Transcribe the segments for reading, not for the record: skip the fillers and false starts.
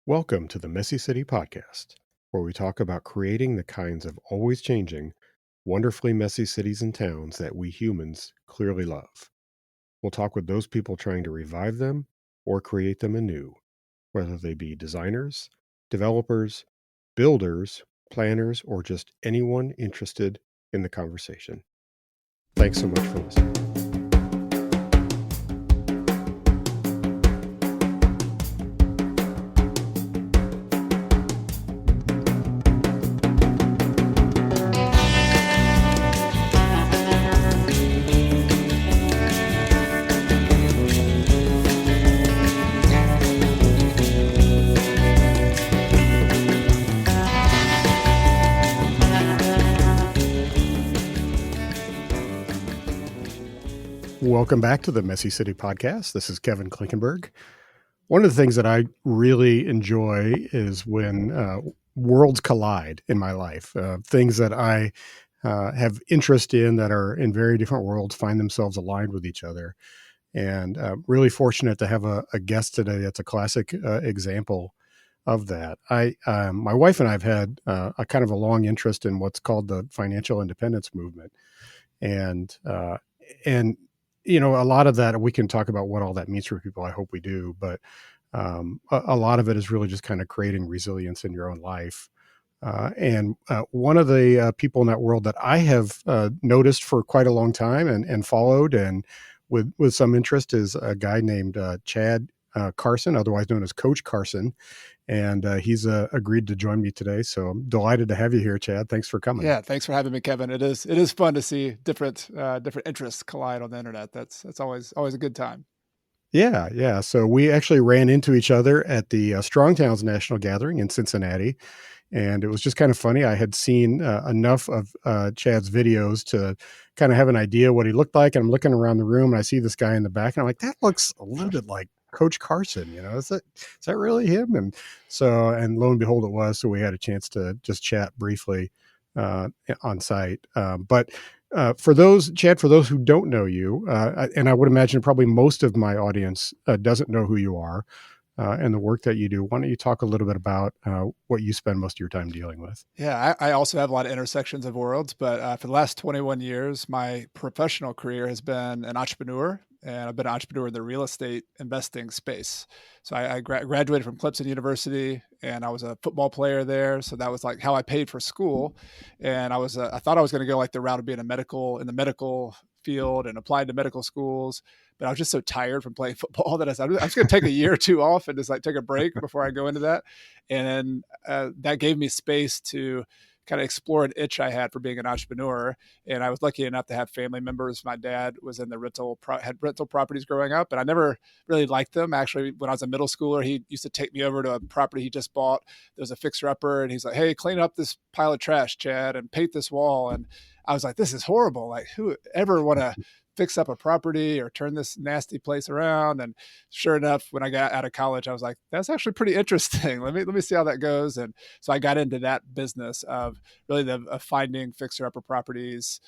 Welcome to the Messy City Podcast, where we talk about creating the kinds of always changing, wonderfully messy cities and towns that we humans clearly love. We'll talk with those people trying to revive them or create them anew, whether they be designers, developers, builders, planners, or just anyone interested in the conversation. Thanks so much for listening. Welcome back to the Messy City Podcast. This is Kevin Klinkenberg. One of the things that I really enjoy is when worlds collide in my life. Things that I have interest in that are in very different worlds find themselves aligned with each other. And really fortunate to have a guest today that's a classic example of that. My wife and I have had a kind of a long interest in what's called the financial independence movement. And a lot of that, we can talk about what all that means for people. I hope we do. But a lot of it is really just kind of creating resilience in your own life. And one of the people in that world that I have noticed for quite a long time and followed and with some interest is a guy named Chad Carson, otherwise known as Coach Carson. And he's agreed to join me today. So I'm delighted to have you here, Chad. Thanks for coming. Yeah, thanks for having me, Kevin. It is fun to see different interests collide on the internet. That's always a good time. Yeah, yeah. So we actually ran into each other at the Strong Towns National Gathering in Cincinnati, and it was just kind of funny. I had seen enough of Chad's videos to kind of have an idea what he looked like, and I'm looking around the room, and I see this guy in the back, and I'm like, that looks a little bit like Coach Carson. Is that really him? And lo and behold, it was. So we had a chance to just chat briefly on site, but. For those, Chad, for those who don't know you, and I would imagine probably most of my audience doesn't know who you are and the work that you do, why don't you talk a little bit about what you spend most of your time dealing with? Yeah, I also have a lot of intersections of worlds, but for the last 21 years, my professional career has been an entrepreneur, and I've been an entrepreneur in the real estate investing space. So I graduated from Clemson University, and I was a football player there. So that was like how I paid for school, and I thought I was going to go like the route of being in the medical field and applied to medical schools. But I was just so tired from playing football that I said, I'm just going to take a year or two off and just like take a break before I go into that. And then that gave me space to kind of explore an itch I had for being an entrepreneur. And I was lucky enough to have family members. My dad was in the had rental properties growing up, and I never really liked them. Actually, when I was a middle schooler, he used to take me over to a property he just bought. There was a fixer upper, and he's like, "Hey, clean up this pile of trash, Chad, and paint this wall." And I was like, "This is horrible. Like, who ever want to fix up a property or turn this nasty place around?" And sure enough, when I got out of college, I was like, that's actually pretty interesting. Let me see how that goes. And so I got into that business of really of finding fixer upper properties.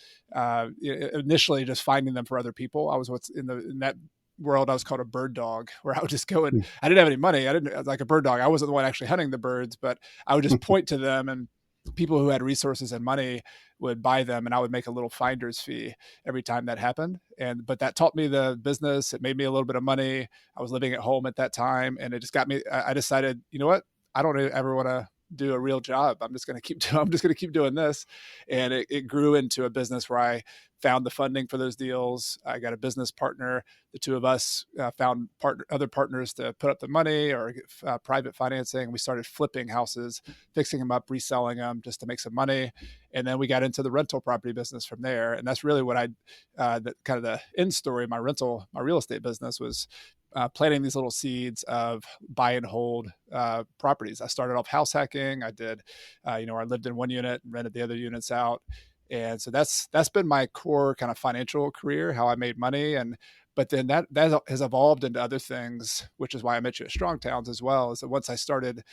Initially just finding them for other people. I was in that world, I was called a bird dog, where I would just go and I didn't have any money. I didn't like a bird dog. I wasn't the one actually hunting the birds, but I would just point to them, and people who had resources and money would buy them, and I would make a little finder's fee every time that happened. But that taught me the business. It made me a little bit of money. I was living at home at that time, and it just got me. I decided, you know what? I don't ever want to do a real job. I'm just going to keep doing this. And it grew into a business where I found the funding for those deals. I got a business partner. The two of us found other partners to put up the money or private financing. We started flipping houses, fixing them up, reselling them just to make some money. And then we got into the rental property business from there. And that's really what kind of the end story of my real estate business was planting these little seeds of buy and hold properties. I started off house hacking. I did, I lived in one unit and rented the other units out. And so that's been my core kind of financial career, how I made money. But then that has evolved into other things, which is why I met you at Strong Towns as well. Is that once I started,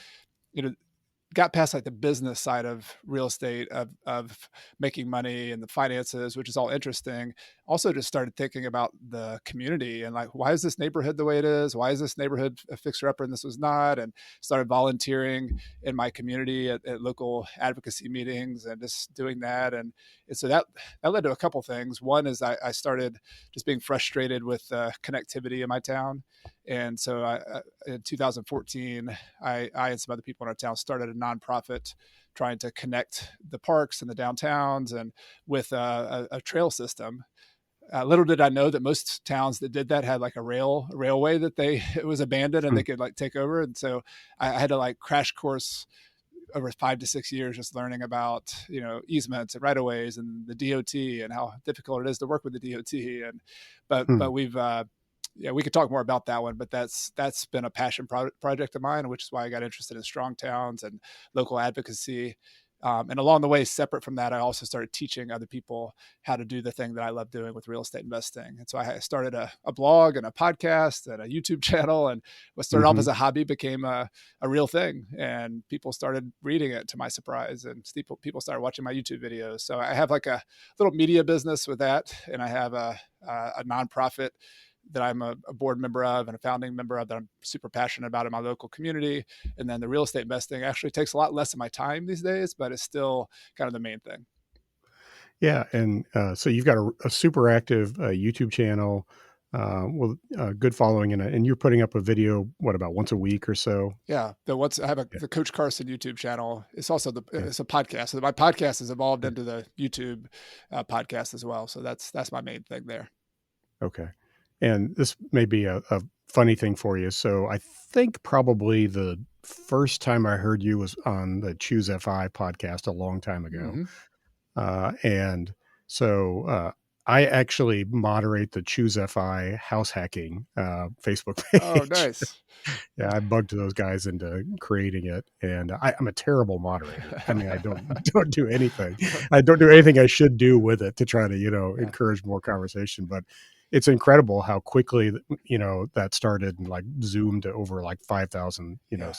got past like the business side of real estate of making money and the finances, which is all interesting. also just started thinking about the community and like, why is this neighborhood the way it is? Why is this neighborhood a fixer upper and this was not? And started volunteering in my community at local advocacy meetings and just doing that. And so that led to a couple things. One is I started just being frustrated with connectivity in my town. And so in 2014, I and some other people in our town started a nonprofit trying to connect the parks and the downtowns and with a trail system. Little did I know that most towns that did that had like a railway that they it was abandoned and Hmm. they could like take over. And so I had to like crash course over 5 to 6 years just learning about easements and right of ways and the DOT and how difficult it is to work with the DOT. And Hmm. but we've yeah, we could talk more about that one, but that's been a passion project of mine, which is why I got interested in strong towns and local advocacy. And along the way, separate from that, I also started teaching other people how to do the thing that I love doing with real estate investing. And so I started a blog and a podcast and a YouTube channel. And what started off Hmm. as a hobby became a real thing. And people started reading it to my surprise. And people started watching my YouTube videos. So I have like a little media business with that. And I have a nonprofit that I'm a board member of and a founding member of that I'm super passionate about in my local community. And then the real estate investing actually takes a lot less of my time these days, but it's still kind of the main thing. Yeah, and so you've got a super active YouTube channel with a good following, and you're putting up a video, what, about once a week or so? Yeah, I have Yeah, the Coach Carson YouTube channel. It's also yeah, it's a podcast. So my podcast has evolved yeah. into the YouTube podcast as well. So that's my main thing there. Okay. And this may be a funny thing for you. So I think probably the first time I heard you was on the Choose FI podcast a long time ago. Mm-hmm. And so I actually moderate the Choose FI house hacking Facebook Oh, page. nice. Yeah, I bugged those guys into creating it, and I'm a terrible moderator. I mean, I don't do anything. I don't do anything I should do with it to try to Yeah. encourage more conversation. But it's incredible how quickly that started and like zoomed to over like 5,000 Yeah.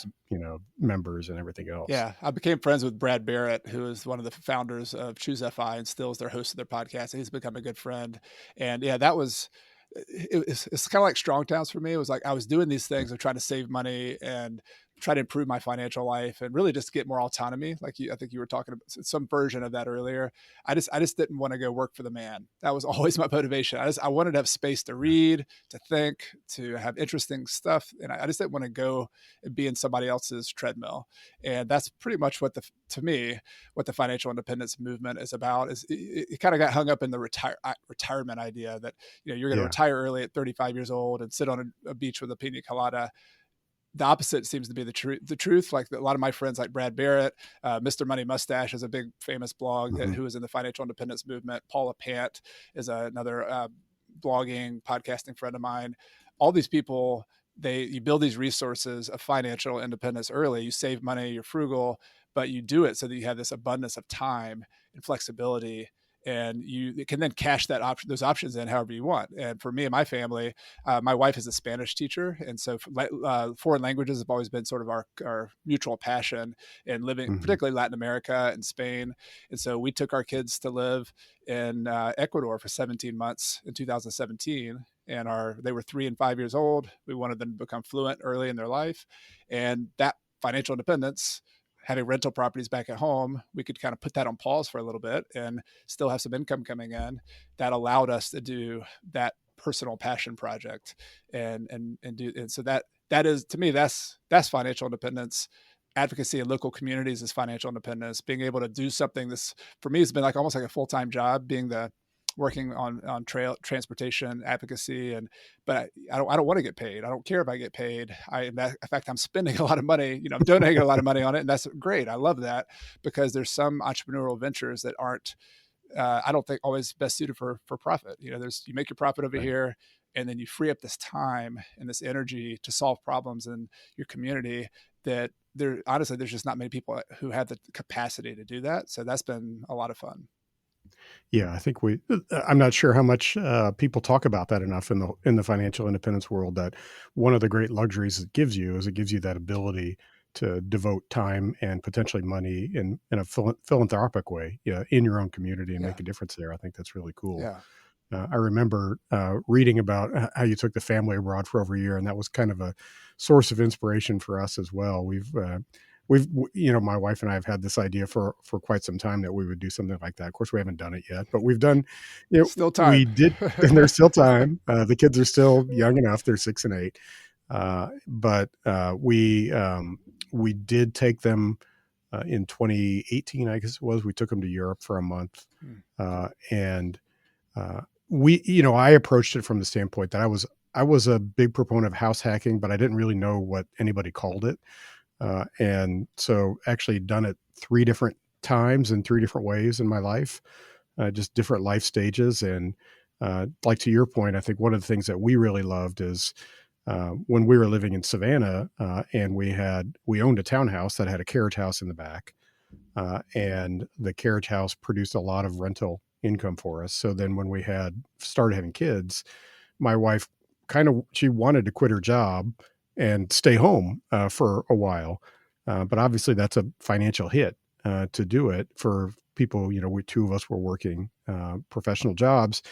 members and everything else. Yeah, I became friends with Brad Barrett, who is one of the founders of Choose FI and still is their host of their podcast. And he's become a good friend. And yeah, that was it's kind of like strong towns for me. It was like I was doing these things of trying to save money and try to improve my financial life and really just get more autonomy. Like I think you were talking about some version of that earlier. I just didn't want to go work for the man. That was always my motivation. I wanted to have space to read, to think, to have interesting stuff, and I just didn't want to go and be in somebody else's treadmill. And that's pretty much to me what the financial independence movement is about. Is it kind of got hung up in the retirement idea that you're going to Yeah. retire early at 35 years old and sit on a beach with a pina colada. The opposite seems to be the truth. The truth, like a lot of my friends, like Brad Barrett, Mr. Money Mustache is a big famous blog Hmm. who is in the financial independence movement. Paula Pant is another blogging, podcasting friend of mine. All these people, you build these resources of financial independence early. You save money, you're frugal, but you do it so that you have this abundance of time and flexibility, and you can then cash those options in however you want. And for me and my family, my wife is a Spanish teacher, and so foreign languages have always been sort of our mutual passion in living, Hmm. particularly Latin America and Spain. And so we took our kids to live in Ecuador for 17 months in 2017. And they were 3 and 5 years old. We wanted them to become fluent early in their life, and that financial independence, having rental properties back at home, we could kind of put that on pause for a little bit and still have some income coming in. That allowed us to do that personal passion project and so that is, to me, that's financial independence. Advocacy in local communities is financial independence. Being able to do something, this for me has been like almost like a full-time job, being the working on trail transportation advocacy. And but I don't want to get paid. I don't care if I get paid. In fact, I'm spending a lot of money. I'm donating a lot of money on it, and that's great. I love that, because there's some entrepreneurial ventures that aren't, I don't think, always best suited for profit. You make your profit over Right. here, and then you free up this time and this energy to solve problems in your community. That honestly, there's just not many people who have the capacity to do that. So that's been a lot of fun. Yeah, I think I'm not sure how much people talk about that enough in the financial independence world. That one of the great luxuries it gives you is it gives you that ability to devote time and potentially money in a philanthropic way, yeah, in your own community and Yeah, make a difference there. I think that's really cool. yeah. I remember reading about how you took the family abroad for over a year, and that was kind of a source of inspiration for us as well. My wife and I have had this idea for quite some time that we would do something like that. Of course, we haven't done it yet, but we've done, Still we time. did, and there's still time. The kids are still young enough; they're 6 and 8. But we did take them in 2018, I guess it was. We took them to Europe for a month, Hmm. and uh, I approached it from the standpoint that I was a big proponent of house hacking, but I didn't really know what anybody called it, and so actually done it 3 different times in 3 different ways in my life, just different life stages. And like to your point, I think one of the things that we really loved is when we were living in Savannah, and we owned a townhouse that had a carriage house in the back, and the carriage house produced a lot of rental income for us. So then when we had started having kids, my wife she wanted to quit her job and stay home for a while, but obviously that's a financial hit to do it for people. We two of us were working professional jobs,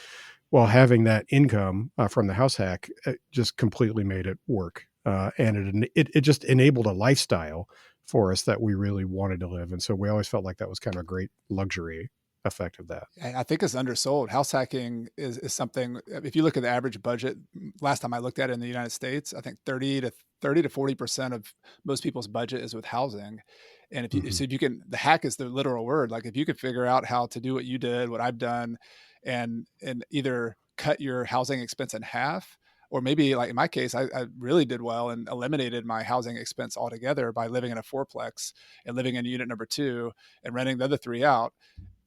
while having that income from the house hack just completely made it work, and it just enabled a lifestyle for us that we really wanted to live. And so we always felt like that was kind of a great luxury effect of that. And I think it's undersold. House hacking is something. If you look at the average budget, last time I looked at it in the United States, I think 30 to 40% of most people's budget is with housing. And Hmm. if you can, the hack is the literal word. Like if you could figure out how to do what you did, what I've done, and either cut your housing expense in half, or maybe like in my case, I really did well and eliminated my housing expense altogether by living in a fourplex and living in unit number two and renting the other three out.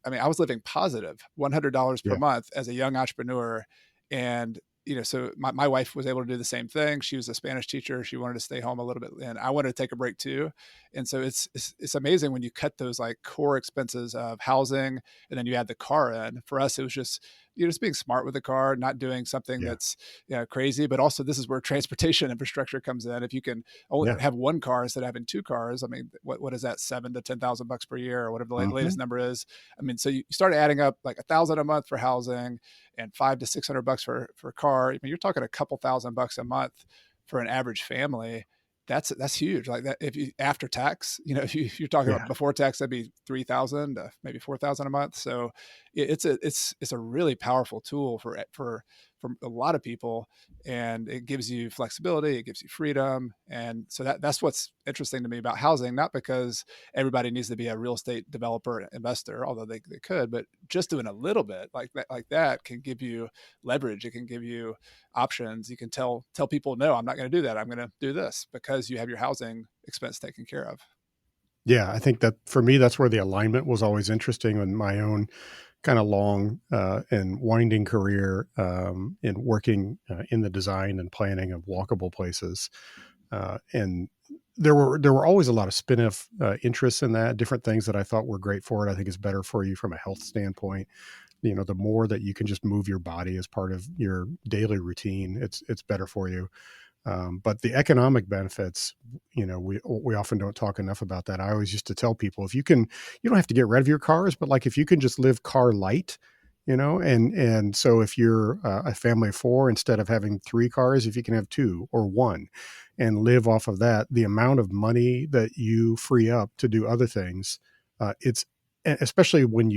I mean, I was living positive $100 per Yeah. month as a young entrepreneur. And, so my wife was able to do the same thing. She was a Spanish teacher. She wanted to stay home a little bit and I wanted to take a break too. And so it's amazing when you cut those like core expenses of housing and then you add the car in. For us, it was just, just being smart with the car, not doing something Yeah. that's crazy, but also this is where transportation infrastructure comes in. If you can only Yeah. have one car instead of having two cars, I mean, what is that, 7 to 10,000 bucks per year or whatever the latest Hmm. number is? I mean, so you start adding up like 1,000 a month for housing and 500 to 600 bucks for a car. I mean, you're talking a couple $1,000 a month for an average family. That's huge. Like that, if you after tax, if you're talking Yeah. about before tax, that'd be 3,000 to maybe 4,000 a month. So it's a really powerful tool for a lot of people, and it gives you flexibility, it gives you freedom, and so that's what's interesting to me about housing. Not because everybody needs to be a real estate developer investor, although they could, but just doing a little bit like that can give you leverage. It can give you options. You can tell people, no, I'm not going to do that. I'm going to do this because you have your housing expense taken care of. Yeah. I think that for me, that's where the alignment was always interesting in my own kind of long and winding career in working in the design and planning of walkable places. And there were always a lot of spin-off interests in that, different things that I thought were great for it. I think it's better for you from a health standpoint. The more that you can just move your body as part of your daily routine, it's better for you. But the economic benefits, we often don't talk enough about that. I always used to tell people, if you can, you don't have to get rid of your cars, but like if you can just live car light, and so if you're a family of four, instead of having 3 cars, if you can have two or one, and live off of that, the amount of money that you free up to do other things, it's especially when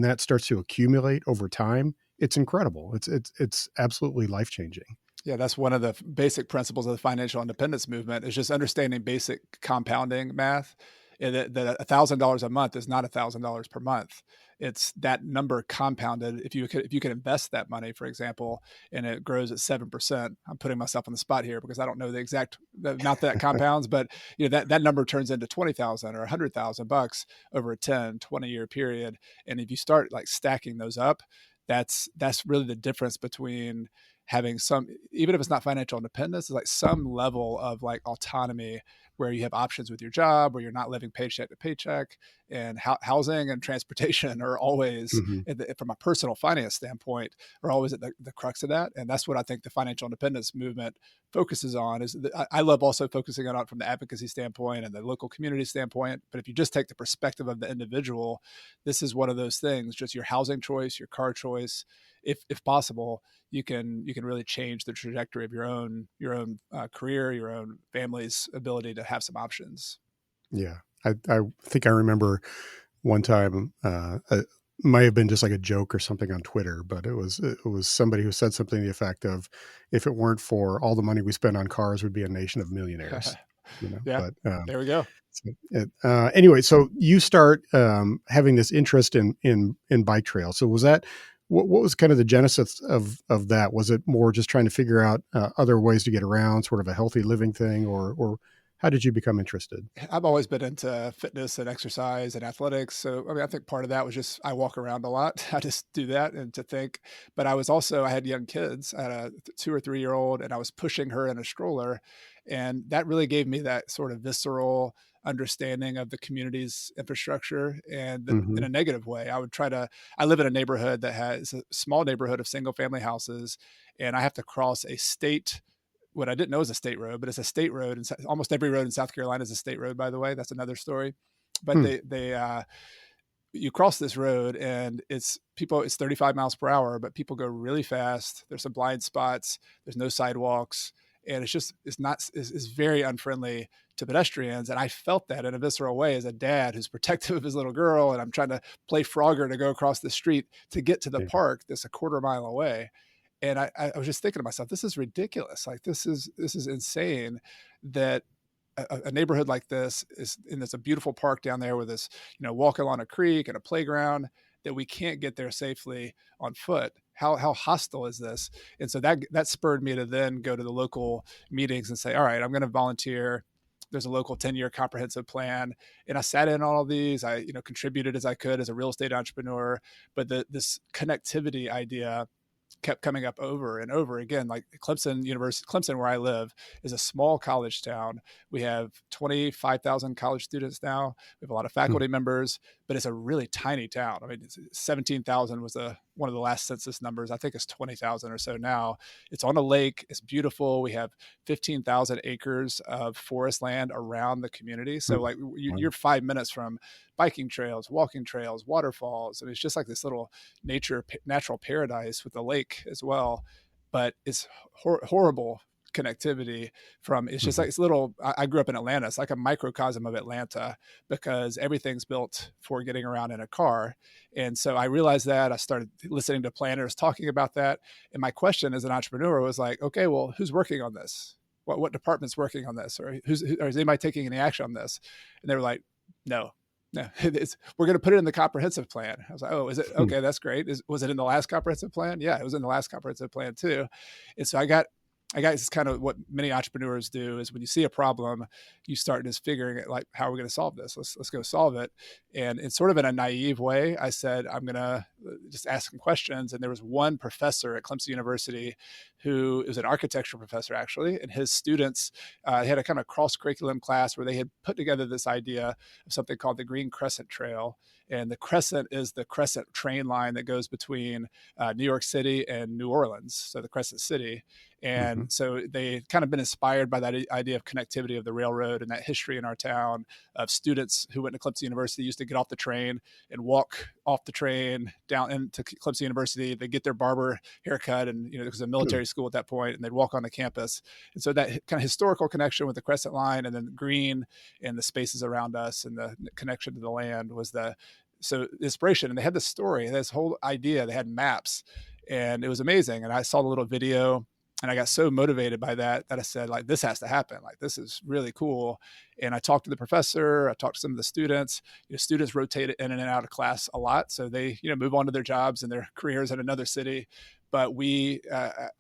that starts to accumulate over time, it's incredible. It's absolutely life changing. Yeah, that's one of the basic principles of the financial independence movement is just understanding basic compounding math. And that $1,000 a month is not $1,000 per month. It's that number compounded. If you could invest that money, for example, and it grows at 7%. I'm putting myself on the spot here because I don't know the amount that compounds, but that number turns into 20,000 or 100,000 bucks over a 10, 20-year period. And if you start like stacking those up, that's really the difference between having some, even if it's not financial independence, it's like some level of like autonomy where you have options with your job, where you're not living paycheck to paycheck, and housing and transportation are always, Mhm. from a personal finance standpoint, are always at the crux of that. And that's what I think the financial independence movement focuses on. I love also focusing on it from the advocacy standpoint and the local community standpoint. But if you just take the perspective of the individual, this is one of those things, just your housing choice, your car choice. If possible, you can really change the trajectory of your own career, your own family's ability to have some options. Yeah. I think I remember one time, it might have been just like a joke or something on Twitter, but it was somebody who said something to the effect of, "If it weren't for all the money we spend on cars, we'd be a nation of millionaires," you know? Yeah, But, there we go. so anyway, so you start, having this interest in bike trails. So was that what was kind of the genesis of that? Was it more just trying to figure out, other ways to get around, sort of a healthy living thing, or how did you become interested? I've always been into fitness and exercise and athletics. So, I mean, I think part of that was just I walk around a lot. I just do that and to think. But I had young kids. I had a 2 or 3 year old, and I was pushing her in a stroller. And that really gave me that sort of visceral understanding of the community's infrastructure and in Mhm. a negative way. I live in a neighborhood that has a small neighborhood of single family houses, and I have to cross a state, what I didn't know is a state road, but it's a state road, and almost every road in South Carolina is a state road. By the way, that's another story. But Hmm. they you cross this road, and it's 35 miles per hour, but people go really fast. There's some blind spots. There's no sidewalks, and it's very unfriendly to pedestrians. And I felt that in a visceral way as a dad who's protective of his little girl, and I'm trying to play Frogger to go across the street to get to the Yeah. park that's a quarter mile away. And I was just thinking to myself, this is ridiculous. Like this is insane that a neighborhood like this is, and there's a beautiful park down there with this, walk along a creek and a playground, that we can't get there safely on foot. How hostile is this? And so that spurred me to then go to the local meetings and say, all right, I'm going to volunteer. There's a local 10-year comprehensive plan, and I sat in on all these. I contributed as I could as a real estate entrepreneur, but this connectivity idea kept coming up over and over again. Like Clemson, where I live, is a small college town. We have 25,000 college students now. We have a lot of Hmm. faculty members, but it's a really tiny town. I mean, 17,000 was one of the last census numbers. I think it's 20,000 or so now. It's on a lake. It's beautiful. We have 15,000 acres of forest land around the community. So Hmm. like you're Wow. 5 minutes from biking trails, walking trails, waterfalls. I mean, it's just like this little natural paradise with a lake as well. But it's horrible connectivity from, it's just Mhm. like it's little. I grew up in Atlanta. It's like a microcosm of Atlanta because everything's built for getting around in a car. And so I realized that. I started listening to planners talking about that. And my question as an entrepreneur was like, okay, well, who's working on this? What department's working on this? Or or is anybody taking any action on this? And they were like, no, no, we're going to put it in the comprehensive plan. I was like, oh, is it? Hmm. Okay, that's great. Was it in the last comprehensive plan? Yeah, it was in the last comprehensive plan too. And so I got this is kind of what many entrepreneurs do, is when you see a problem, you start just figuring it, like, how are we going to solve this? Let's go solve it. And in sort of in a naive way, I said, I'm going to just ask some questions. And there was one professor at Clemson University who is an architecture professor, actually, and his students had a kind of cross curriculum class where they had put together this idea of something called the Green Crescent Trail. And the Crescent is the Crescent train line that goes between New York City and New Orleans, so the Crescent City. And Mhm. so they kind of been inspired by that idea of connectivity of the railroad and that history in our town of students who went to Clemson University used to get off the train and walk off the train down into Clemson University. They get their barber haircut, and it was a Hmm. military school at that point, and they'd walk on the campus. And so that kind of historical connection with the Crescent Line, and then green and the spaces around us, and the connection to the land was the inspiration. And they had this story, this whole idea. They had maps, and it was amazing. And I saw the little video, and I got so motivated by that I said, like, this has to happen. Like, this is really cool. And I talked to the professor. I talked to some of the students. Students rotate in and out of class a lot, so they move on to their jobs and their careers in another city. But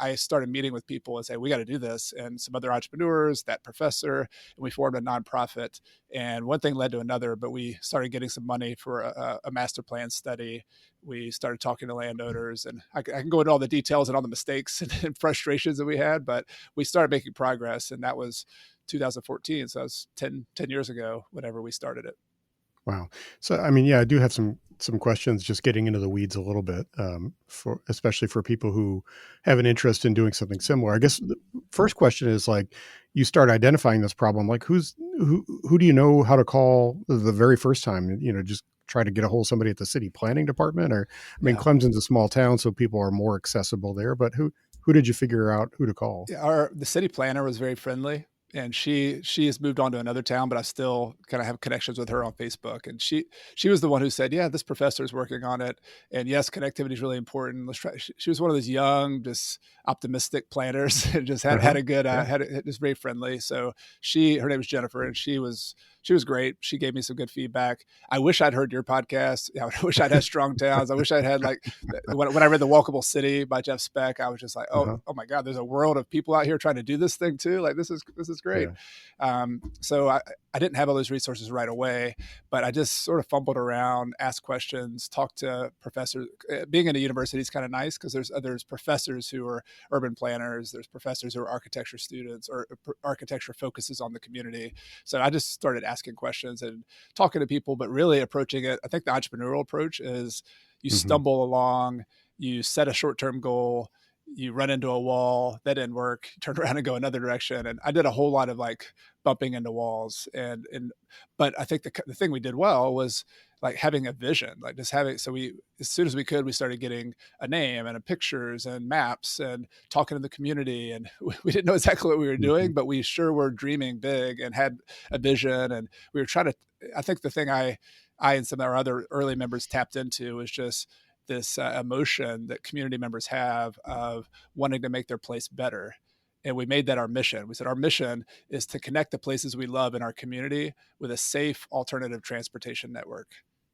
I started meeting with people and say, we got to do this, and some other entrepreneurs, that professor, and we formed a nonprofit. And one thing led to another, but we started getting some money for a master plan study. We started talking to landowners, and I can go into all the details and all the mistakes and frustrations that we had, but we started making progress. And that was 2014. So that was 10 years ago whenever we started it. Wow. So, I mean, yeah, I do have some questions, just getting into the weeds a little bit, for especially for people who have an interest in doing something similar. I guess the first question is like, you start identifying this problem, like who do you know how to call the very first time? You know, just try to get a hold of somebody at the city planning department, or I mean, Yeah. Clemson's a small town, so people are more accessible there. But who did you figure out who to call? Yeah, the city planner was very friendly, and she has moved on to another town, but I still kind of have connections with her on Facebook. And she was the one who said, "Yeah, this professor is working on it, and yes, connectivity is really important. Let's try." She was one of those young, just optimistic planners, and just Uh had huh. a good Yeah. just very friendly. So her name was Jennifer, and she was great. She gave me some good feedback. I wish I'd heard your podcast. Yeah, I wish I'd had Strong Towns. I wish I'd had like when I read The Walkable City by Jeff Speck, I was just like, Uh huh. oh my God, there's a world of people out here trying to do this thing too. Like this is great. Yeah. So I didn't have all those resources right away, but I just sort of fumbled around, asked questions, talked to professors. Being in a university is kind of nice because there's professors who are urban planners, there's professors who are architecture students, or architecture focuses on the community. So I just started asking questions and talking to people, but really approaching it. I think the entrepreneurial approach is you Hmm. stumble along, you set a short-term goal, you run into a wall that didn't work, turn around and go another direction. And I did a whole lot of like bumping into walls, and but I think the thing we did well was like having a vision, like just having, so we, as soon as we could, we started getting a name and a pictures and maps and talking to the community. And we didn't know exactly what we were Hmm. doing, but we sure were dreaming big and had a vision. And we were trying to, I think the thing I and some of our other early members tapped into was just this emotion that community members have of wanting to make their place better. And we made that our mission. We said our mission is to connect the places we love in our community with a safe alternative transportation network.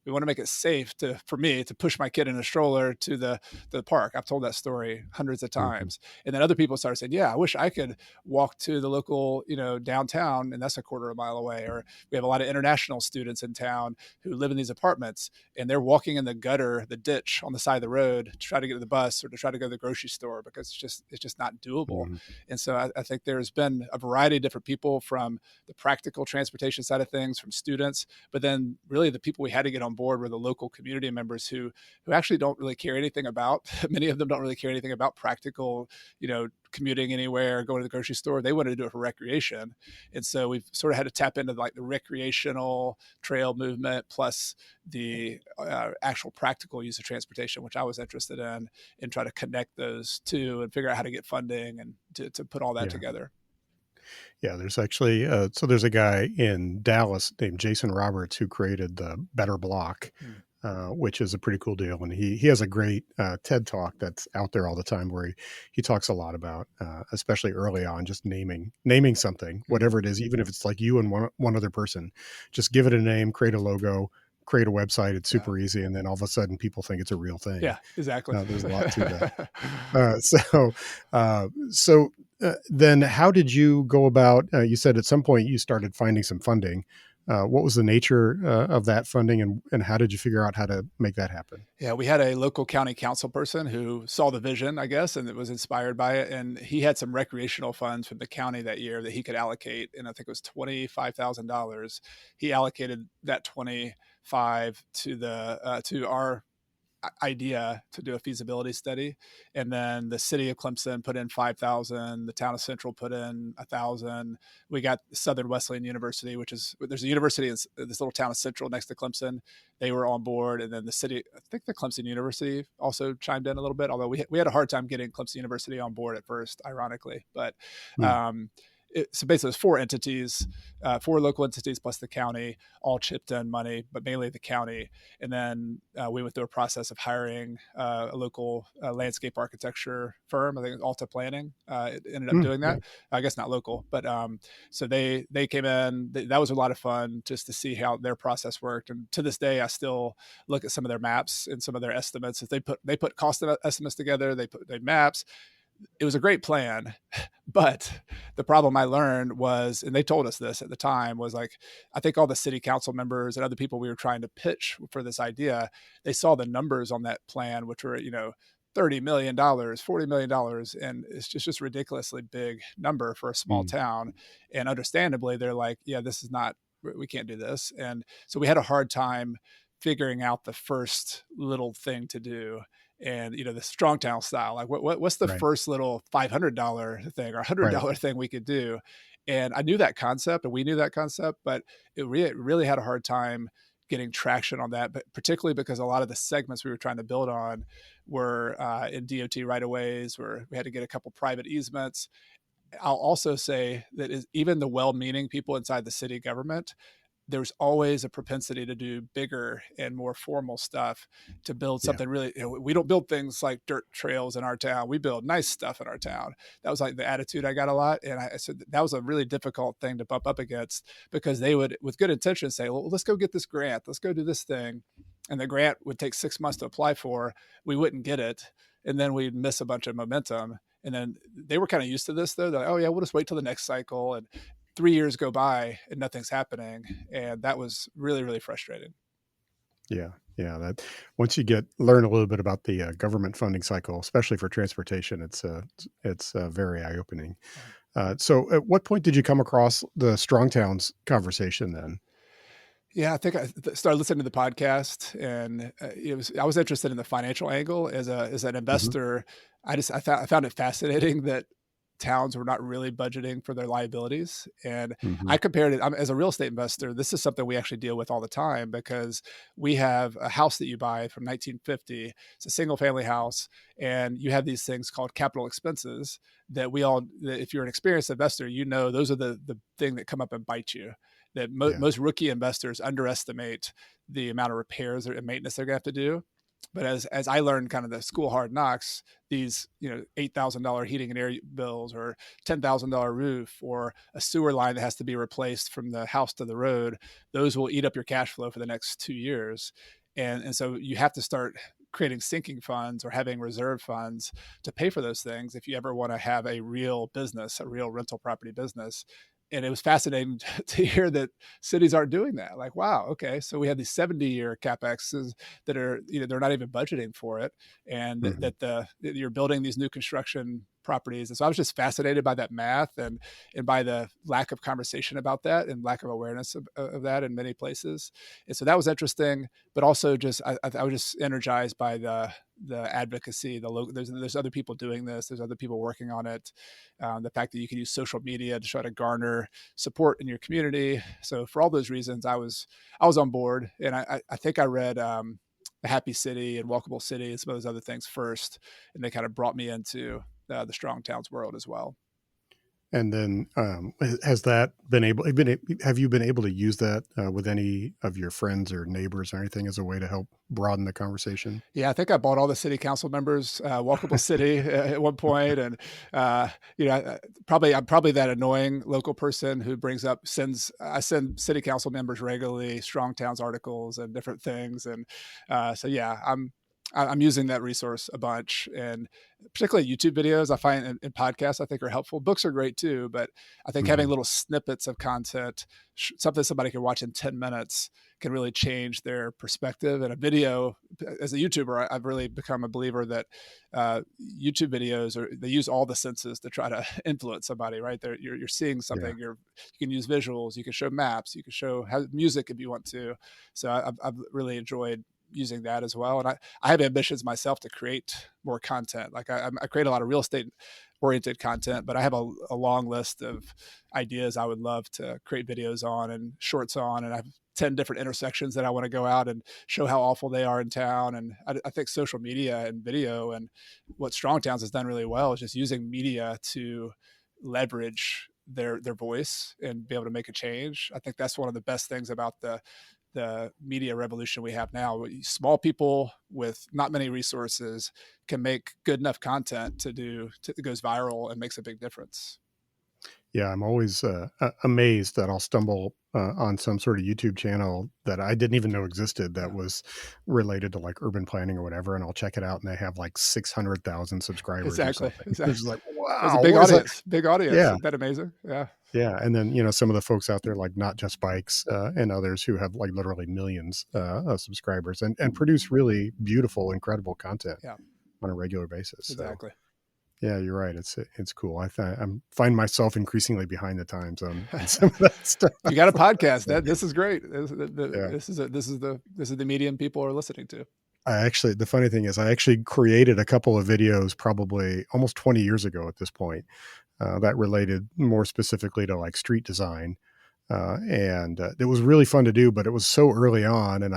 We want to make it safe for me to push my kid in a stroller to the park. I've told that story hundreds of Hmm. times. And then other people started saying, yeah, I wish I could walk to the local, downtown, and that's a quarter of a mile away. Or we have a lot of international students in town who live in these apartments, and they're walking in the gutter, the ditch on the side of the road to try to get to the bus or to try to go to the grocery store because it's just not doable. Hmm. And so I think there's been a variety of different people, from the practical transportation side of things, from students, but then really the people we had to get on board were the local community members who actually don't really care anything about many of them don't really care anything about practical, commuting anywhere, going to the grocery store. They wanted to do it for recreation. And so we've sort of had to tap into like the recreational trail movement plus the actual practical use of transportation, which I was interested in, and try to connect those two and figure out how to get funding and to put all that Yeah. together. Yeah, there's actually so there's a guy in Dallas named Jason Roberts who created the Better Block, Mm. which is a pretty cool deal. And he has a great TED talk that's out there all the time where he talks a lot about, especially early on, just naming something, Mm. whatever it is, even if it's like you and one other person, just give it a name, create a logo, create a website. It's Yeah. super easy, and then all of a sudden people think it's a real thing. Yeah, exactly. There's a lot to that. Uh, so, then how did you go about, you said at some point you started finding some funding. What was the nature of that funding, and how did you figure out how to make that happen? Yeah, we had a local county council person who saw the vision, I guess, and it was inspired by it. And he had some recreational funds from the county that year that he could allocate. And I think it was $25,000. He allocated that 25 to our idea to do a feasibility study, and then the city of Clemson put in 5,000, the town of Central put in 1,000. We got Southern Wesleyan University, which is, there's a university in this little town of Central next to Clemson. They were on board, and then the city, I think the Clemson University also chimed in a little bit, although we had a hard time getting Clemson University on board at first, ironically. But Hmm. um, so basically, it's four entities, four local entities plus the county, all chipped in money, but mainly the county. And then we went through a process of hiring a local landscape architecture firm. I think it was Alta Planning. It ended up Hmm. doing Yeah. that. I guess not local, but so they came in. That was a lot of fun just to see how their process worked. And to this day, I still look at some of their maps and some of their estimates. If they put cost estimates together, they maps. It was a great plan, but the problem I learned was, and they told us this at the time, was like, I think all the city council members and other people we were trying to pitch for this idea, they saw the numbers on that plan, which were, $30 million, $40 million, and it's just ridiculously big number for a small Mm, town. And understandably, they're like, yeah, this is not, we can't do this. And so we had a hard time figuring out the first little thing to do. And the strong town style, like what's the right, first little $500 thing or hundred right. dollar thing we could do. And I knew that concept, and we knew that concept, but it really had a hard time getting traction on that, but particularly because a lot of the segments we were trying to build on were in DOT right of ways, where we had to get a couple private easements. I'll also say that even the well-meaning people inside the city government, there's always a propensity to do bigger and more formal stuff, to build Yeah, something really, we don't build things like dirt trails in our town. We build nice stuff in our town. That was like the attitude I got a lot. And I said that was a really difficult thing to bump up against, because they would, with good intention, say, well, let's go get this grant. Let's go do this thing. And the grant would take 6 months to apply for. We wouldn't get it. And then we'd miss a bunch of momentum. And then they were kind of used to this, though. They're like, oh yeah, we'll just wait till the next cycle. And 3 years go by and nothing's happening. And that was really, really frustrating. yeah, yeah. That once you learn a little bit about the government funding cycle, especially for transportation, it's very eye opening. So, at what point did you come across the Strong Towns conversation then? Yeah, I think I started listening to the podcast, and I was interested in the financial angle as an Hmm. investor. I found it fascinating that towns were not really budgeting for their liabilities, and Hmm. I compared it. As a real estate investor, this is something we actually deal with all the time, because we have a house that you buy from 1950. It's a single family house, and you have these things called capital expenses that if you're an experienced investor, those are the thing that come up and bite you, that Yeah, most rookie investors underestimate the amount of repairs and maintenance they're going to have to do. But as I learned, kind of the school hard knocks, these $8,000 heating and air bills, or $10,000 roof, or a sewer line that has to be replaced from the house to the road, those will eat up your cash flow for the next 2 years. And so you have to start creating sinking funds or having reserve funds to pay for those things if you ever want to have a real business, a real rental property business. And it was fascinating to hear that cities aren't doing that. Like, wow, okay, so we have these 70-year capexes that are, they're not even budgeting for it, and hmm, that you're building these new construction properties. And so I was just fascinated by that math, and by the lack of conversation about that, and lack of awareness of that in many places. And so that was interesting, but also just I was just energized by the advocacy. There's other people doing this. There's other people working on it. The fact that you can use social media to try to garner support in your community. So for all those reasons, I was on board, and I think I read the Happy City and Walkable City and some of those other things first, and they kind of brought me into the Strong Towns world as well. and then has that have you been able to use that with any of your friends or neighbors or anything as a way to help broaden the conversation? Yeah, I think I bought all the city council members Walkable City at one point, and uh, I'm probably that annoying local person who I send city council members regularly Strong Towns articles and different things, and so yeah, I'm using that resource a bunch, and particularly YouTube videos I find, and podcasts I think are helpful. Books are great too, but I think having Hmm. little snippets of content, something somebody can watch in 10 minutes, can really change their perspective. And a video, as a YouTuber, I've really become a believer that YouTube videos they use all the senses to try to influence somebody. Right there, you're seeing Yeah. something. You can use visuals, you can show maps, you can show music if you want to. So I've really enjoyed using that as well. And I have ambitions myself to create more content. Like I create a lot of real estate oriented content, but I have a long list of ideas I would love to create videos on and shorts on. And I have 10 different intersections that I want to go out and show how awful they are in town. And I think social media and video, and what Strong Towns has done really well, is just using media to leverage their voice and be able to make a change. I think that's one of the best things about the media revolution we have now. Small people with not many resources can make good enough content it goes viral and makes a big difference. Yeah, I'm always amazed that I'll stumble on some sort of YouTube channel that I didn't even know existed that Yeah, was related to like urban planning or whatever, and I'll check it out, and they have like 600,000 subscribers or exactly. something. Exactly. It's just like, There's a wow, big what is that? audience. Big audience. Yeah, Isn't that amazing? Yeah. yeah. And then some of the folks out there like Not Just Bikes and others who have like literally millions of subscribers and produce really beautiful, incredible content. Yeah. on a regular basis. So Exactly. yeah, you're right. It's cool. I'm find myself increasingly behind the times on some of that stuff. You got a podcast. So, That this is great. yeah. This is the medium people are listening to. The funny thing is I actually created a couple of videos probably almost 20 years ago at this point, that related more specifically to like street design. And it was really fun to do, but it was so early on, and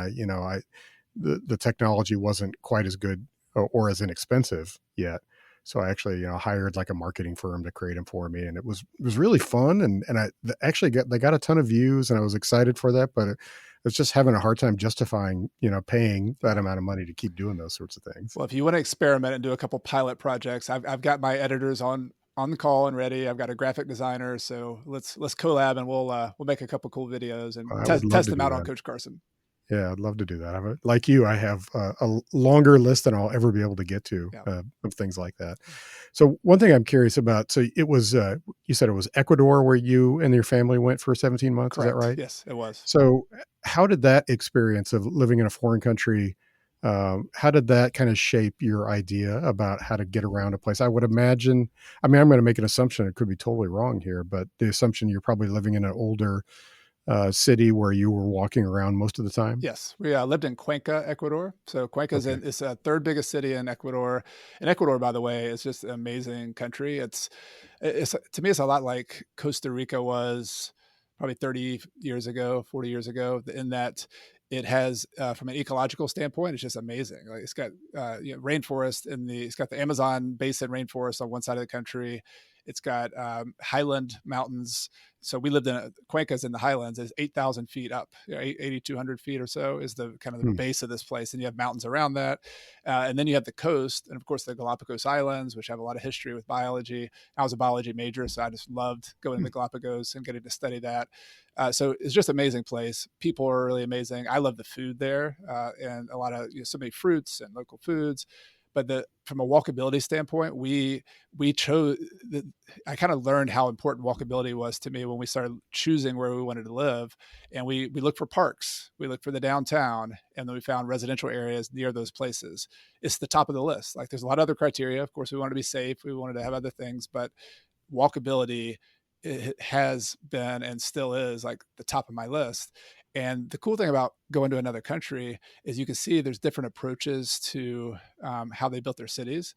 the technology wasn't quite as good or as inexpensive yet. So I actually, hired like a marketing firm to create them for me, and it was really fun. And actually they got a ton of views, and I was excited for that. But it was just having a hard time justifying, paying that Yeah. amount of money to keep doing those sorts of things. Well, if you want to experiment and do a couple pilot projects, I've got my editors on the call and ready. I've got a graphic designer, so let's collab and we'll make a couple cool videos and I would love test to them do out on that. Coach Carson. Yeah, I'd love to do that. Like you, I have a longer list than I'll ever be able to get to, Yeah. of things like that. So one thing I'm curious about, so it was, you said it was Ecuador where you and your family went for 17 months. Is that Correct. right? Yes, it was. So how did that experience of living in a foreign country, how did that kind of shape your idea about how to get around a place? I would imagine, I mean, I'm going to make an assumption. It could be totally wrong here, but the assumption you're probably living in an older city where you were walking around most of the time. Yes, we lived in Cuenca, Ecuador. So Cuenca Okay. is a third biggest city in Ecuador. And Ecuador, by the way, is just an amazing country. It's to me, it's a lot like Costa Rica was probably 30 years ago, 40 years ago, in that it has, from an ecological standpoint, it's just amazing. Like it's got rainforest it's got the Amazon basin rainforest on one side of the country. It's got highland mountains. So we lived in Cuenca's in the highlands. Is 8,000 feet up, 8,200 feet or so is the kind of the Hmm. base of this place, and you have mountains around that, and then you have the coast, and of course the Galapagos Islands, which have a lot of history with biology. I was a biology major, so I just loved going to Hmm. the Galapagos and getting to study that. So it's just an amazing place. People are really amazing. I love the food there, and a lot of so many fruits and local foods. But from a walkability standpoint, we chose. I kind of learned how important walkability was to me when we started choosing where we wanted to live, and we looked for parks, we looked for the downtown, and then we found residential areas near those places. It's the top of the list. Like there's a lot of other criteria. Of course, we wanted to be safe, we wanted to have other things, but walkability, it has been and still is like the top of my list. And the cool thing about going to another country is you can see there's different approaches to how they built their cities.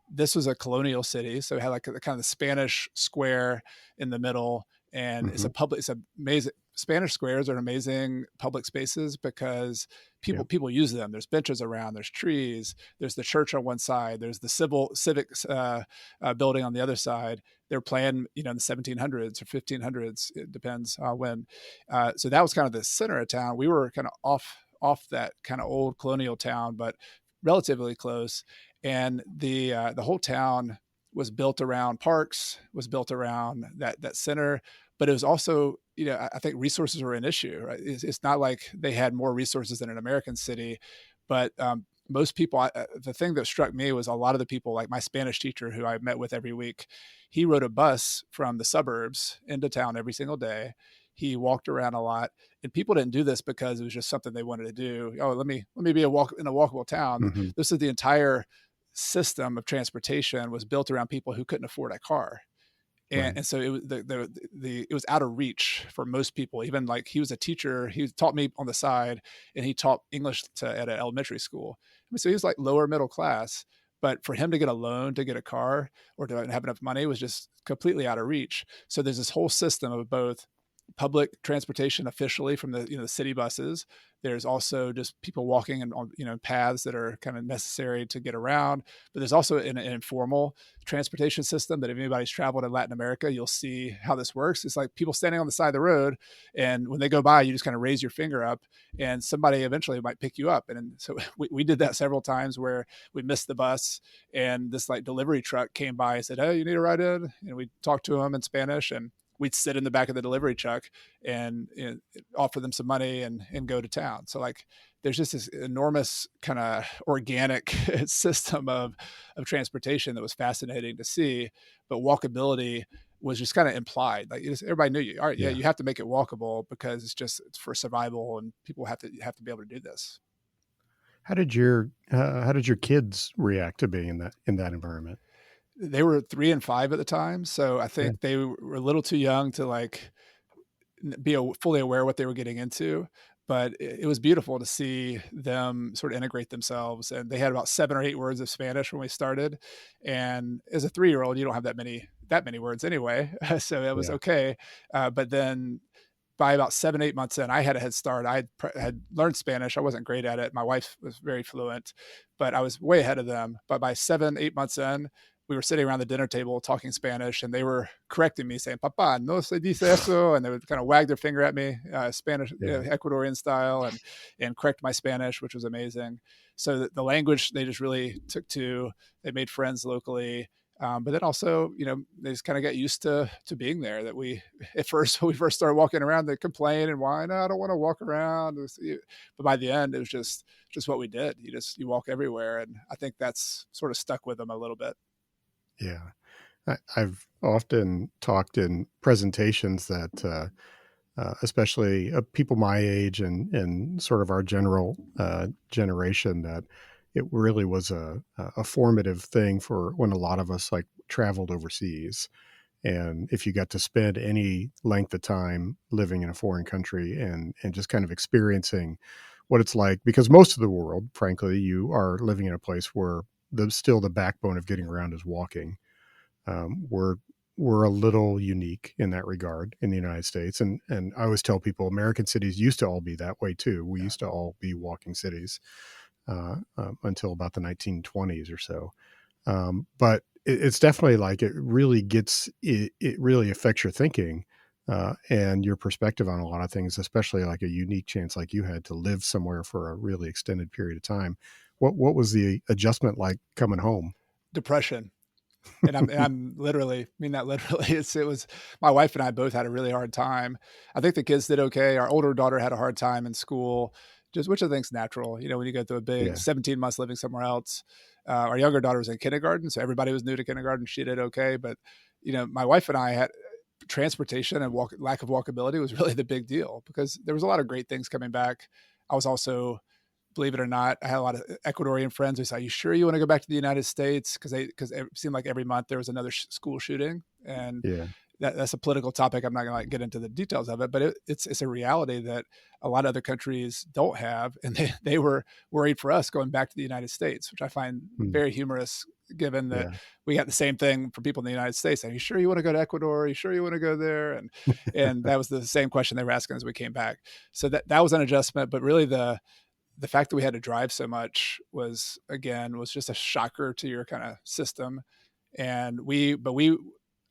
This was a colonial city, so it had like a kind of the Spanish square in the middle, and Hmm. it's amazing. Spanish squares are amazing public spaces because Yeah. people use them. There's benches around, there's trees, there's the church on one side, there's the civics building on the other side. They're playing, in the 1700s or 1500s. It depends when. So that was kind of the center of town. We were kind of off that kind of old colonial town, but relatively close. And the whole town was built around parks, was built around that center, but it was also, I think resources were an issue, right? It's not like they had more resources than an American city, but most people, the thing that struck me was a lot of the people, like my Spanish teacher who I met with every week, he rode a bus from the suburbs into town every single day. He walked around a lot, and people didn't do this because it was just something they wanted to do. Oh, let me be in a walkable town. Hmm. This is the entire system of transportation was built around people who couldn't afford a car. and, Right. and so it was it was out of reach for most people. Even like he was a teacher, he taught me on the side, and he taught English at an elementary school. I mean, so he was like lower middle class, but for him to get a loan to get a car or to have enough money was just completely out of reach. So there's this whole system of both public transportation officially from the city buses. There's also just people walking on paths that are kind of necessary to get around. But there's also an informal transportation system that if anybody's traveled in Latin America, you'll see how this works. It's like people standing on the side of the road, and when they go by, you just kind of raise your finger up, and somebody eventually might pick you up. And so we did that several times where we missed the bus, and this like delivery truck came by and said, "Hey, you need a ride in?" And we talked to him in Spanish, and we'd sit in the back of the delivery truck and offer them some money and go to town. So like there's just this enormous kind of organic system of transportation that was fascinating to see. But walkability was just kind of implied. Like everybody knew you. All right, yeah, Yeah. you have to make it walkable because it's for survival, and people have to be able to do this. how did your kids react to being in that environment? They were 3 and 5 at the time, so I Yeah, think they were a little too young to, like, be fully aware of what they were getting into. But it was beautiful to see them sort of integrate themselves. And they had about 7 or 8 words of Spanish when we started. And as a 3-year-old, you don't have that many words anyway, so it was yeah, okay. But then by about 7, 8 months in, I had a head start. I had learned Spanish. I wasn't great at it. My wife was very fluent, but I was way ahead of them. But by 7, 8 months in, we were sitting around the dinner table talking Spanish, and they were correcting me, saying "Papa, no se dice eso," and they would kind of wag their finger at me, Spanish, yeah, Ecuadorian style, and correct my Spanish, which was amazing. So the language they just really took to. They made friends locally. But then also, they just kind of got used to being there. That we at first when we first started walking around, they complain and whine, "No, I don't want to walk around." But by the end, it was just what we did. You walk everywhere, and I think that's sort of stuck with them a little bit. yeah. I've often talked in presentations that, especially people my age and sort of our general generation, that it really was a formative thing for when a lot of us like traveled overseas. And if you got to spend any length of time living in a foreign country and just kind of experiencing what it's like, because most of the world, frankly, you are living in a place where the backbone of getting around is walking. We're a little unique in that regard in the United States, and I always tell people American cities used to all be that way too. We Yeah. used to all be walking cities until about the 1920s or so. But it's definitely like it really affects your thinking and your perspective on a lot of things, especially like a unique chance like you had to live somewhere for a really extended period of time. What was the adjustment like coming home? Depression. And I'm literally mean that literally. It was my wife and I both had a really hard time. I think the kids did okay. Our older daughter had a hard time in school, just which I think's natural. When you go through a big Yeah, 17 months living somewhere else. Our younger daughter was in kindergarten, so everybody was new to kindergarten. She did okay, but my wife and I had transportation and lack of walkability was really the big deal because there was a lot of great things coming back. I was also, believe it or not, I had a lot of Ecuadorian friends who said, "Are you sure you want to go back to the United States?" Because it seemed like every month there was another school shooting, and yeah, that's a political topic. I'm not going to like get into the details of it, but it's a reality that a lot of other countries don't have, and they were worried for us going back to the United States, which I find mm, very humorous, given that yeah, we got the same thing for people in the United States. Are you sure you want to go to Ecuador? Are you sure you want to go there? And that was the same question they were asking as we came back. So that was an adjustment, but really the fact that we had to drive so much was just a shocker to your kind of system. And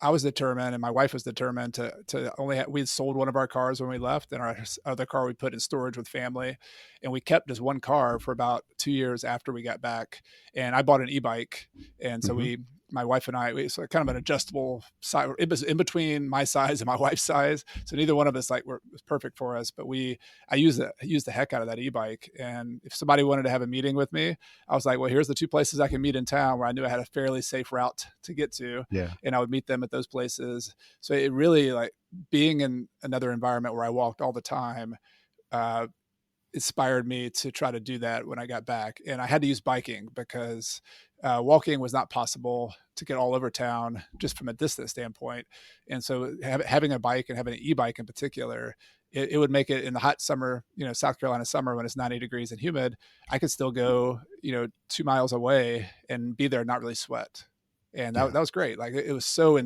I was determined, and my wife was determined to we had sold one of our cars when we left, and our other car we put in storage with family, and we kept just one car for about 2 years after we got back. And I bought an e-bike, and so hmm my wife and it's kind of an adjustable size. It was in between my size and my wife's size, so neither one of us was perfect for us. But I used the heck out of that e-bike, and if somebody wanted to have a meeting with me, I was like, well, here's the two places I can meet in town where I knew I had a fairly safe route to get to, yeah, and I would meet them at those places. So it really, like, being in another environment where I walked all the time, uh, inspired me to try to do that when I got back. And I had to use biking because walking was not possible to get all over town just from a distance standpoint. And so having a bike and having an e-bike in particular, it would make it in the hot summer, South Carolina summer when it's 90 degrees and humid, I could still go, 2 miles away and be there and not really sweat. And that, yeah, that was great. Like it was so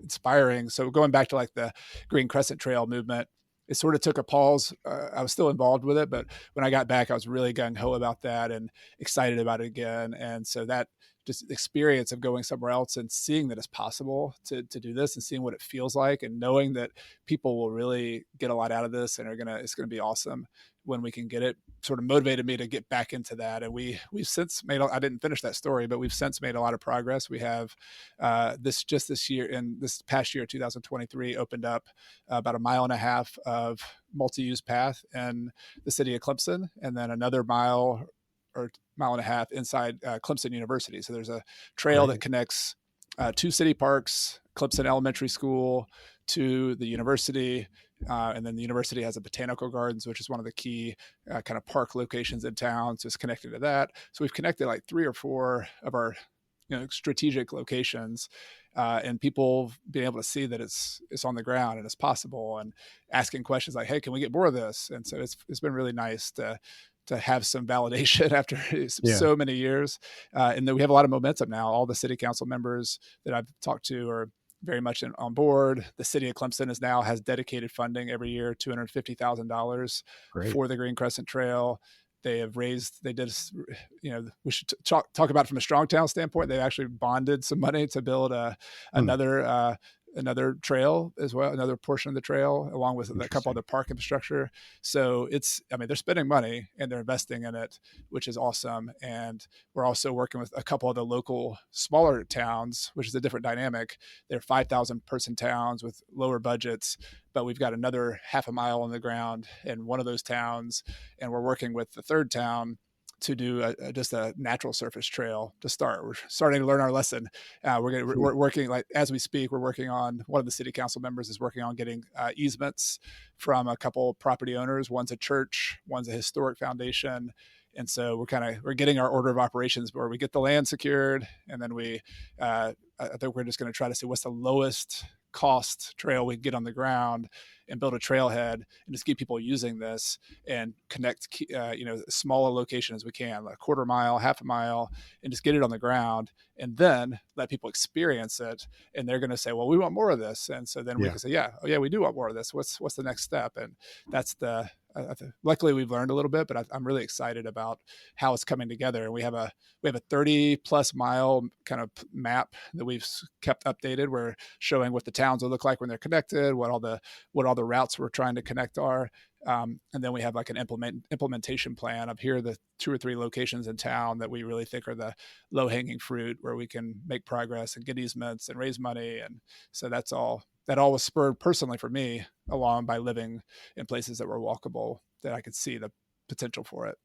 inspiring. So going back to like the Green Crescent Trail movement, it sort of took a pause. I was still involved with it, but when I got back, I was really gung ho about that and excited about it again. And so that just experience of going somewhere else and seeing that it's possible to do this and seeing what it feels like and knowing that people will really get a lot out of this and it's gonna be awesome when we can get it, sort of motivated me to get back into that. And we've since made, I didn't finish that story, but we've since made a lot of progress. We have this year, in this past year 2023, opened up about a mile and a half of multi-use path in the city of Clemson, and then another mile or mile and a half inside Clemson University. So there's a trail that great, connects two city parks, Clemson Elementary School, to the university. And then the university has a botanical gardens, which is one of the key kind of park locations in town. So it's connected to that. So we've connected like 3 or 4 of our strategic locations, and people being able to see that it's on the ground and it's possible, and asking questions like, "Hey, can we get more of this?" And so it's been really nice to have some validation after Yeah, so many years, and then we have a lot of momentum now. All the city council members that I've talked to are very much on board. The city of Clemson is now has dedicated funding every year, $250,000 great. for the Green Crescent Trail. They have raised, they did, we should talk about it from a strong town standpoint. They actually bonded some money to build Hmm, another, another trail as well, another portion of the trail, along with a couple interesting. other park infrastructure. So I mean, they're spending money and they're investing in it, which is awesome. And we're also working with a couple of the local smaller towns, which is a different dynamic. They're 5,000 person towns with lower budgets, but we've got another half a mile on the ground in one of those towns, and we're working with the third town to do just a natural surface trail to start. We're starting to learn our lesson. Hmm, We're working, like as we speak. We're working on, one of the city council members is working on getting easements from a couple property owners. One's a church, one's a historic foundation, and so we're getting our order of operations where we get the land secured, and then I think we're just going to try to see what's the lowest cost trail we can get on the ground and build a trailhead and just keep people using this and connect as small a location as we can, like a quarter mile, half a mile, and just get it on the ground, and then let people experience it. And they're going to say, well, we want more of this. And so then we yeah. can say, yeah, oh yeah, we do want more of this. What's the next step? And that's luckily we've learned a little bit, but I'm really excited about how it's coming together. And we have a 30 plus mile kind of map that we've kept updated. We're showing what the towns will look like when they're connected, what all the routes we're trying to connect are. And then we have like an implementation plan of, here are the 2 or 3 locations in town that we really think are the low hanging fruit where we can make progress and get easements and raise money. And so that all was spurred personally for me along by living in places that were walkable, that I could see the potential for it.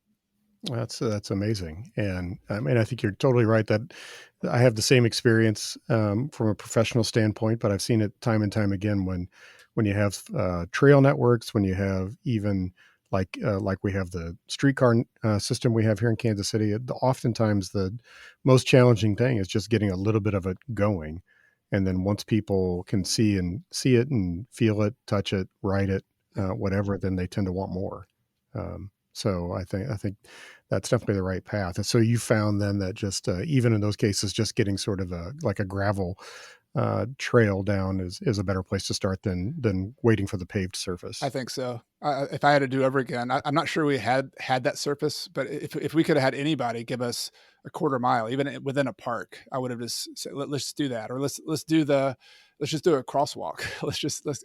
That's amazing, and I mean, I think you're totally right that I have the same experience from a professional standpoint, but I've seen it time and time again when you have trail networks, when you have even like we have the streetcar system we have here in Kansas City. Oftentimes, the most challenging thing is just getting a little bit of it going, and then once people can see it and feel it, touch it, ride it, whatever, then they tend to want more. So I think that's definitely the right path. And so you found then that just even in those cases, just getting sort of a gravel trail down is a better place to start than waiting for the paved I surface. think so. If I had to do over again, I'm not sure we had that surface, but if we could have had anybody give us a quarter mile, even within a park, I would have just said, let's just do that, or let's just do a crosswalk.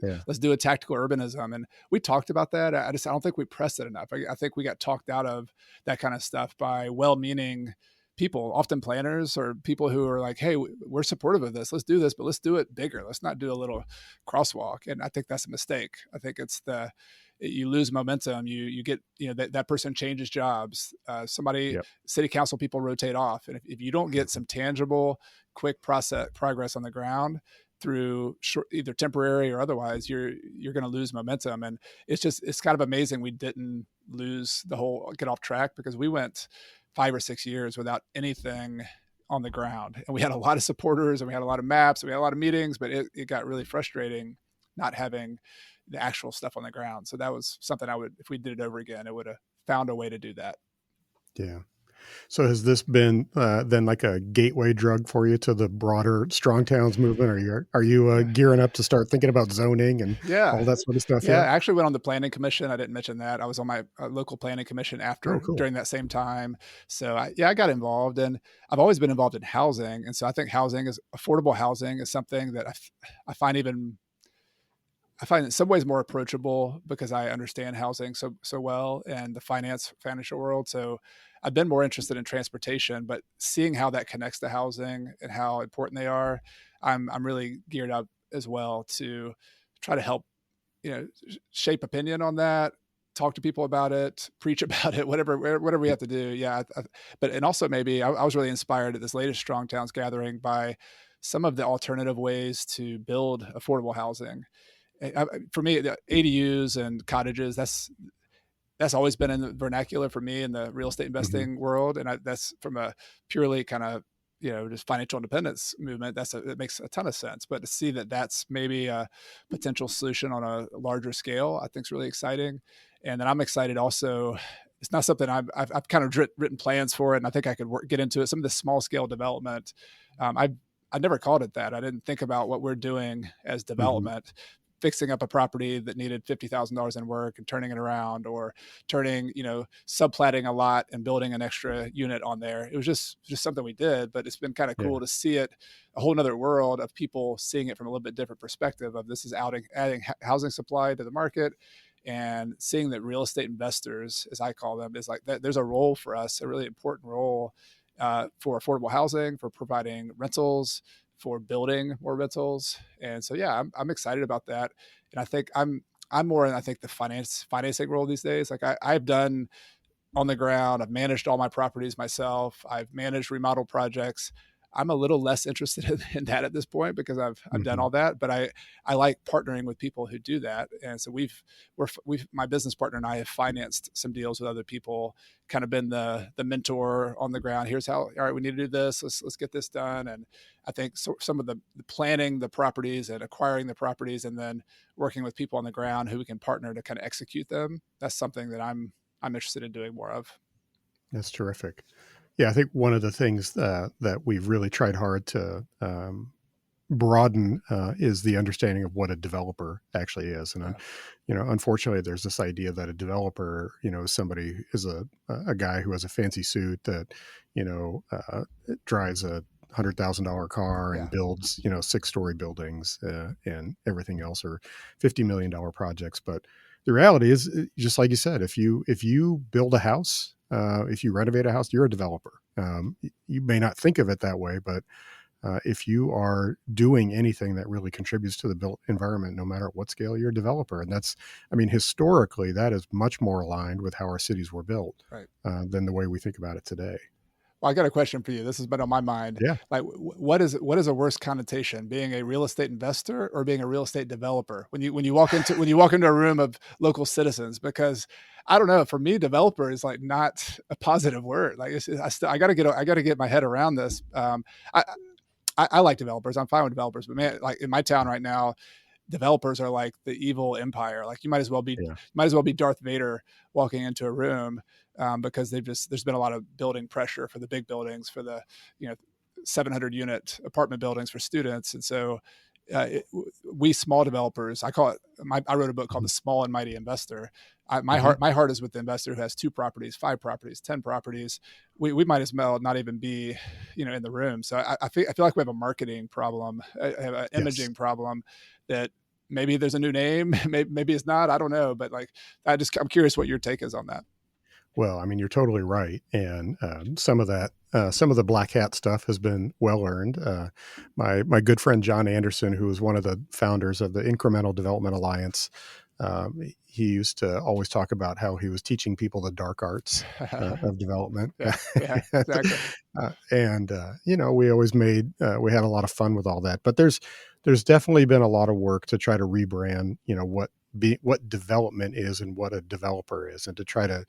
Yeah, Let's do a tactical urbanism. And we talked about that. I don't think we pressed it enough. I think we got talked out of that kind of stuff by well-meaning people, often planners or people who are like, hey, we're supportive of this, let's do this, but let's do it bigger, let's not do a little crosswalk. And I think that's a mistake. I think you lose momentum. You get, that person changes jobs, somebody, yep, city council people rotate off, and if you don't get mhm, some tangible quick progress on the ground through either temporary or otherwise, you're going to lose momentum. And it's kind of amazing we didn't get off track, because we went 5 or 6 years without anything on the ground, and we had a lot of supporters and we had a lot of maps and we had a lot of meetings, but it got really frustrating not having the actual stuff on the ground. So that was something if we did it over again, it would have found a way to do that. yeah. So has this been then like a gateway drug for you to the broader strong towns movement? Are you Yeah. gearing up to start thinking about zoning and Yeah. all that sort of stuff Yeah, I yet? actually went on the planning commission. I didn't mention that. I was on my local planning commission Oh, after cool. during that same time. So I got involved, and I've always been involved in housing. And so I think affordable housing is something that I find even I find in some ways more approachable, because I understand housing so well and the financial world. So I've been more interested in transportation, but seeing how that connects to housing and how important they are, I'm really geared up as well to try to help, shape opinion on that, talk to people about it, preach about it, whatever we Yeah, have to do. Yeah, but and also maybe I was really inspired at this latest Strong Towns gathering by some of the alternative ways to build affordable housing. For me, the ADUs and cottages, that's always been in the vernacular for me in the real estate Hmm. investing world. And that's from a purely kind of, just financial independence movement. It makes a ton of sense. But to see that that's maybe a potential solution on a larger scale, I think is really exciting. And then I'm excited also. It's not something I've kind of written plans for it, and I think I could get into it. Some of the small scale development, I never called it that. I didn't think about what we're doing as Hmm. development, fixing up a property that needed $50,000 in work and turning it around, or subplatting a lot and building an extra unit on there. It was just something we did, but it's been kind of Yeah, cool to see it, a whole nother world of people seeing it from a little bit different perspective of this is adding housing supply to the market, and seeing that real estate investors, as I call them, is like that. There's a role for us, a really important role for affordable housing, for providing rentals, for building more rentals. And so, yeah, I'm excited about that. And I think I'm more in, I think, the financing role these days. Like I've done on the ground. I've managed all my properties myself. I've managed remodel projects. I'm a little less interested in that at this point because I've done hmm, all that, but I like partnering with people who do that. And so we've my business partner and I have financed some deals with other people, kind of been the mentor on the ground. Here's how, all right, we need to do this. Let's get this done. And I think some of the planning the properties and acquiring the properties, and then working with people on the ground who we can partner to kind of execute them. That's something that I'm interested in doing more of. that's terrific. Yeah, I think one of the things that we've really tried hard to broaden is the understanding of what a developer actually is. And Yeah. unfortunately, there's this idea that a developer, is somebody is a guy who has a fancy suit that you know drives a $100,000 car Yeah. and builds 6-story buildings and everything else, or $50 million projects. But the reality is, just like you said, if you build a house, if you renovate a house, you're a developer. You may not think of it that way, but if you are doing anything that really contributes to the built environment, no matter what scale, you're a developer. And that's, I mean, historically, that is much more aligned with how our cities were built Right. than the way we think about it today. Well, I got a question for you. This has been on my mind. Yeah. Like, what is a worse connotation, being a real estate investor or being a real estate developer? When you walk into a room of local citizens, because I don't know, for me, developer is like not a positive word. Like I got to get my head around this. I like developers. I'm fine with developers, but man, like in my town right now, developers are like the evil empire. Like you Yeah. might as well be Darth Vader walking into a room, because there's been a lot of building pressure for the big buildings, for the you know 700 unit apartment buildings for students. And so we small developers, I call it, I wrote a book called Hmm. The Small and Mighty Investor. My Hmm. heart is with the investor who has 2 properties, 5 properties, 10 properties. We might as well not even be in the room. So I feel like we have a marketing problem, an Yes. imaging problem, that maybe there's a new name, maybe it's not, I don't know. But like, I'm curious what your take is on that. Well, I mean, you're totally right, and some of the black hat stuff has been well earned. My good friend John Anderson, who was one of the founders of the Incremental Development Alliance, he used to always talk about how he was teaching people the dark arts of development, Yeah, yeah, exactly. we always we had a lot of fun with all that. But there's definitely been a lot of work to try to rebrand, what development is and what a developer is, and to try to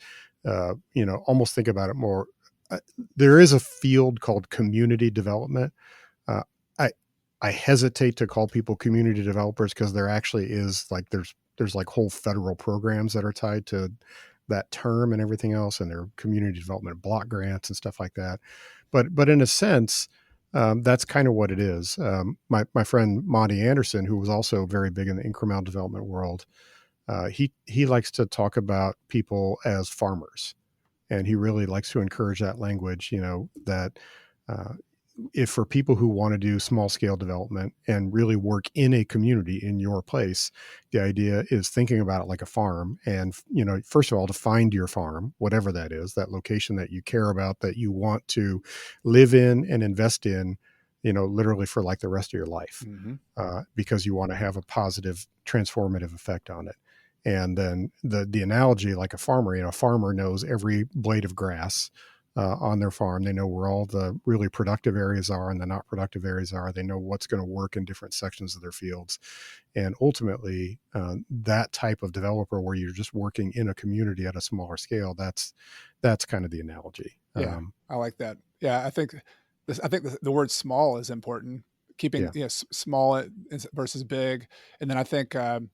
almost think about it more. Uh, there is a field called community development. Uh, I I hesitate to call people community developers because there actually is like there's like whole federal programs that are tied to that term and everything else, and there are community development block grants and stuff like that. But in a sense, that's kind of what it is. My friend Monty Anderson, who was also very big in the incremental development world, he likes to talk about people as farmers, and he really likes to encourage that language. That uh, if for people who want to do small scale development and really work in a community in your place, the idea is thinking about it like a farm. And first of all, to find your farm, whatever that is, that location that you care about, that you want to live in and invest in, literally for like the rest of your life, Hmm. because you want to have a positive transformative effect on it. And then the analogy, like a farmer, a farmer knows every blade of grass on their farm. They know where all the really productive areas are and the not productive areas are. They know what's going to work in different sections of their fields. And ultimately, that type of developer where you're just working in a community at a smaller scale, that's kind of the analogy. Yeah, I like that. Yeah, I think the word small is important. Keeping, Yeah. small versus big, and then I think one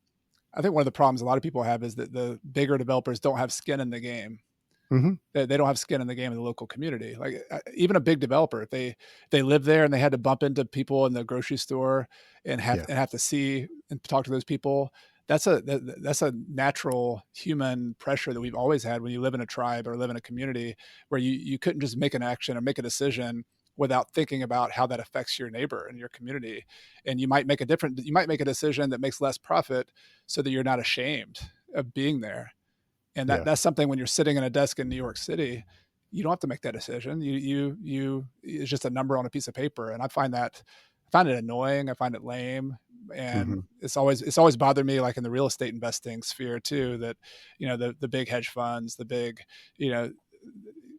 of the problems a lot of people have is that the bigger developers don't have skin in the game. Hmm. They don't have skin in the game in the local community. Like, even a big developer, if they live there and they had to bump into people in the grocery store Yeah. and have to see and talk to those people, that's a natural human pressure that we've always had when you live in a tribe or live in a community, where you couldn't just make an action or make a decision without thinking about how that affects your neighbor and your community. And you might make a decision that makes less profit so that you're not ashamed of being there. And Yeah. that's something when you're sitting in a desk in New York City, you don't have to make that decision. It's just a number on a piece of paper. And I find it annoying. I find it lame. And Hmm. it's always bothered me, like in the real estate investing sphere too, that, the big hedge funds, the big, you know,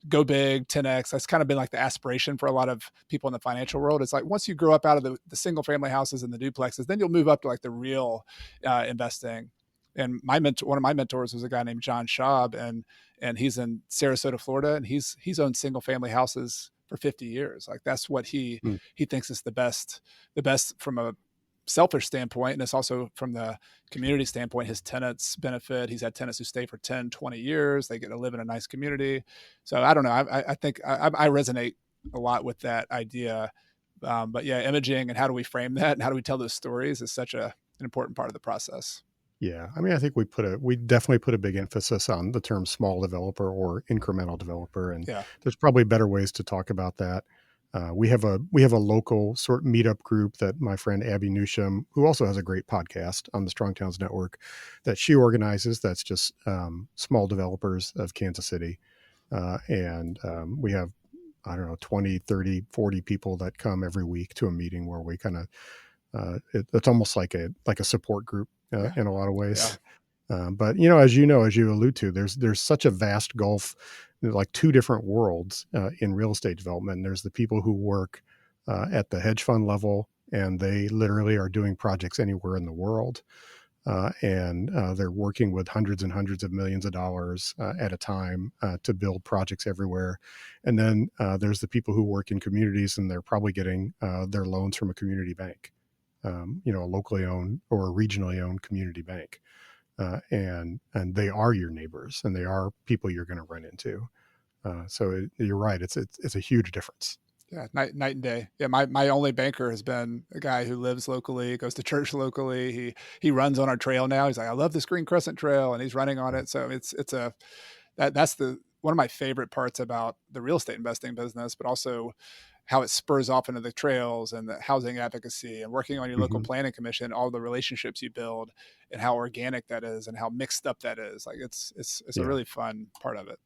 go big, 10x. That's kind of been like the aspiration for a lot of people in the financial world. It's like, once you grow up out of the single family houses and the duplexes, then you'll move up to like the real investing. And one of my mentors was a guy named John Schaub, and he's in Sarasota, Florida, and he's owned single family houses for 50 years. Like, that's what he thinks is the best from a selfish standpoint. And it's also from the community standpoint. His tenants benefit. He's had tenants who stay for 10, 20 years. They get to live in a nice community. So I don't know. I think I resonate a lot with that idea. But yeah, imaging and how do we frame that and how do we tell those stories is such an important part of the process. Yeah, I mean, I think we definitely put a big emphasis on the term small developer or incremental developer, and Yeah. there's probably better ways to talk about that. We have a local sort of meetup group that my friend Abby Newsham, who also has a great podcast on the Strong Towns Network, that she organizes. That's just small developers of Kansas City, and we have, I don't know, 20, 30, 40 people that come every week to a meeting where we kind of it's almost like a support group Yeah. in a lot of Yeah. ways. But as you allude to, there's such a vast gulf, like two different worlds in real estate development. There's the people who work at the hedge fund level, and they literally are doing projects anywhere in the world, and they're working with hundreds and hundreds of millions of dollars at a time to build projects everywhere. And then there's the people who work in communities, and they're probably getting their loans from a community bank, a locally owned or a regionally owned community bank, and they are your neighbors, and they are people you're going to run into. You're right; it's a huge difference. Yeah, night and day. Yeah, my only banker has been a guy who lives locally, goes to church locally. He runs on our trail now. He's like, I love this Green Crescent Trail, and he's running on Yeah. it. So that's the one of my favorite parts about the real estate investing business, but also how it spurs off into the trails and the housing advocacy and working on your local Hmm. planning commission, all the relationships you build and how organic that is and how mixed up that is. Like, it's a Yeah. really fun part of it.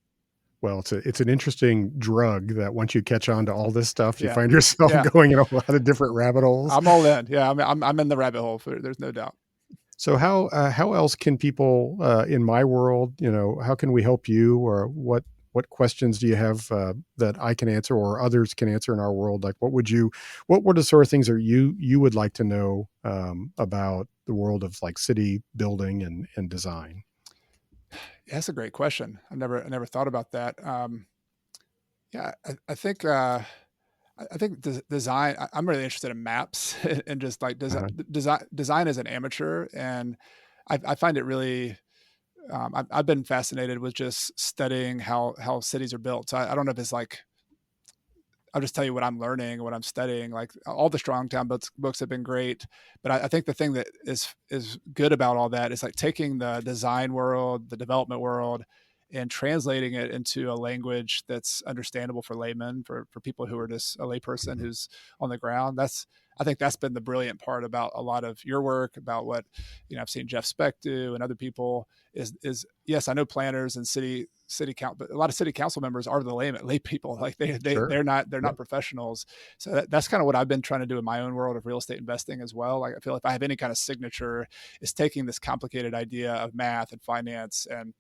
Well, it's an interesting drug that once you catch on to all this stuff, you Yeah. find yourself Yeah. going in a lot of different rabbit holes. I'm all in. Yeah. I'm in the rabbit hole. There's no doubt. So how else can people in my world, how can we help you, or what questions do you have that I can answer or others can answer in our world? Like, what were the sort of things that you would like to know about the world of like city building and design? Yeah, that's a great question. I never thought about that. Yeah, I think design. I'm really interested in maps and just like Uh-huh. design as an amateur, and I find it really. I've been fascinated with just studying how cities are built. So I don't know if it's like I'll just tell you what I'm learning, what I'm studying. Like, all the Strongtown books have been great, but I think the thing that is good about all that is like taking the design world, the development world, and translating it into a language that's understandable for laymen, for people who are just a layperson Mhm. who's on the ground. I think that's been the brilliant part about a lot of your work, about what I've seen Jeff Speck do and other people. Is yes, I know planners and city council, but a lot of city council members are the lay people. Like, Sure. they're Yeah. not professionals. So that's kind of what I've been trying to do in my own world of real estate investing as well. Like, I feel if I have any kind of signature, is taking this complicated idea of math and finance and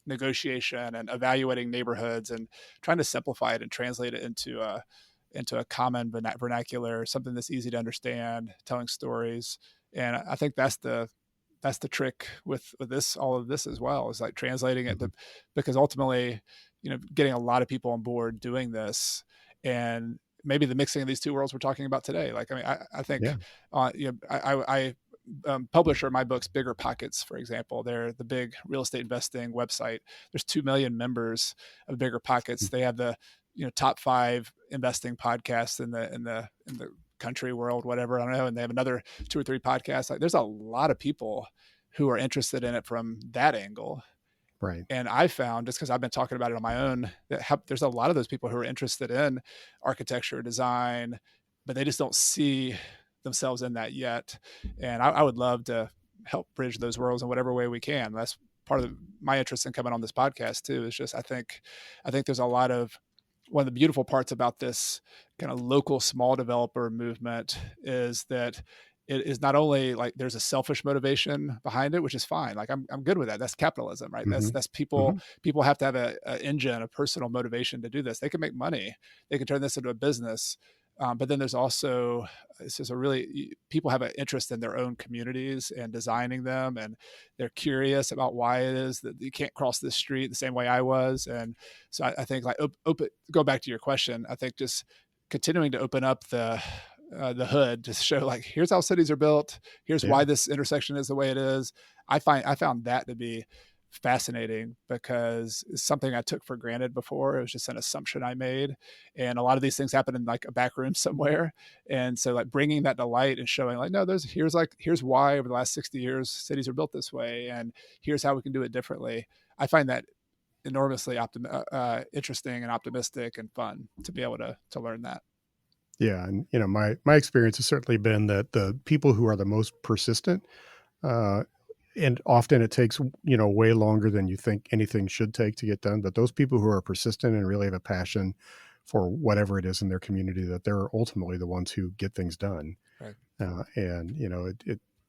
negotiation and evaluating neighborhoods and trying to simplify it and translate it into a common vernacular, something that's easy to understand, telling stories. And I think that's the trick with this, all of this as well, is like translating it Mm-hmm. to, because ultimately, getting a lot of people on board doing this, and maybe the mixing of these two worlds we're talking about today. Like, I mean, I think, Yeah. publisher my books, Bigger Pockets, for example. They're the big real estate investing website. There's 2 million members of Bigger Pockets. They have the top 5 investing podcasts in the country, world, whatever, I don't know, and they have another 2 or 3 podcasts. Like, there's a lot of people who are interested in it from that angle. Right. And I found, just because I've been talking about it on my own, that there's a lot of those people who are interested in architecture, design, but they just don't see themselves in that yet. And I would love to help bridge those worlds in whatever way we can. That's part of my interest in coming on this podcast too. Is just I think there's a lot of, one of the beautiful parts about this kind of local small developer movement is that it is not only like there's a selfish motivation behind it, which is fine. Like, I'm good with that. That's capitalism, right? Mm-hmm. That's Mm-hmm. people have to have a engine, a personal motivation to do this. They can make money. They can turn this into a business. But then there's also, it's just people have an interest in their own communities and designing them. And they're curious about why it is that you can't cross this street the same way I was. And so I think, like, go back to your question. I think just continuing to open up the hood to show, like, here's how cities are built. Here's Yeah. why this intersection is the way it is. I found that to be fascinating, because it's something I took for granted before. It was just an assumption I made, and a lot of these things happen in like a back room somewhere. And so, like, bringing that to light and showing, like, no, here's why over the last 60 years cities are built this way, and here's how we can do it differently. I find that enormously interesting and optimistic and fun to be able to learn that. Yeah. And, my experience has certainly been that the people who are the most persistent, uh, and often it takes, way longer than you think anything should take to get done. But those people who are persistent and really have a passion for whatever it is in their community, that they're ultimately the ones who get things done. Right. And,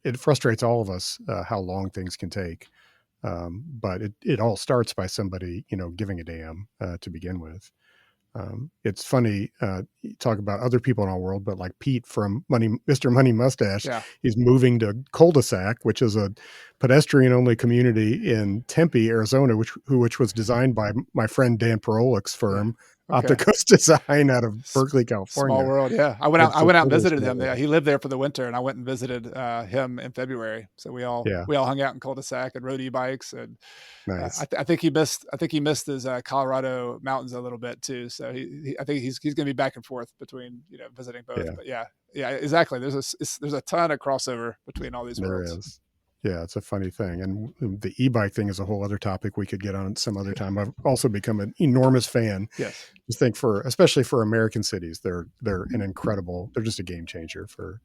it frustrates all of us how long things can take. But it all starts by somebody, giving a damn to begin with. It's funny, you talk about other people in our world, but like Pete from Mr. Money Mustache, Yeah. he's moving to Cul-de-sac, which is a pedestrian only community in Tempe, Arizona, which was designed by my friend Dan Perolik's Yeah. firm, Okay. Opticos Design, out of Berkeley, Small California. world. Yeah. I It's a went out and total visited small him there. world. He lived there for the winter, and I went and visited him in February. So Yeah, we all hung out in cul-de-sac and rode e-bikes. And nice. I think he missed his Colorado mountains a little bit too. So I think he's going to be back and forth between, visiting both. Yeah, But yeah, exactly. There's a ton of crossover between all these there worlds. is. Yeah, it's a funny thing. And the e-bike thing is a whole other topic we could get on some other time. I've also become an enormous fan. Yes. Just think, especially for American cities, they're they're just a game changer for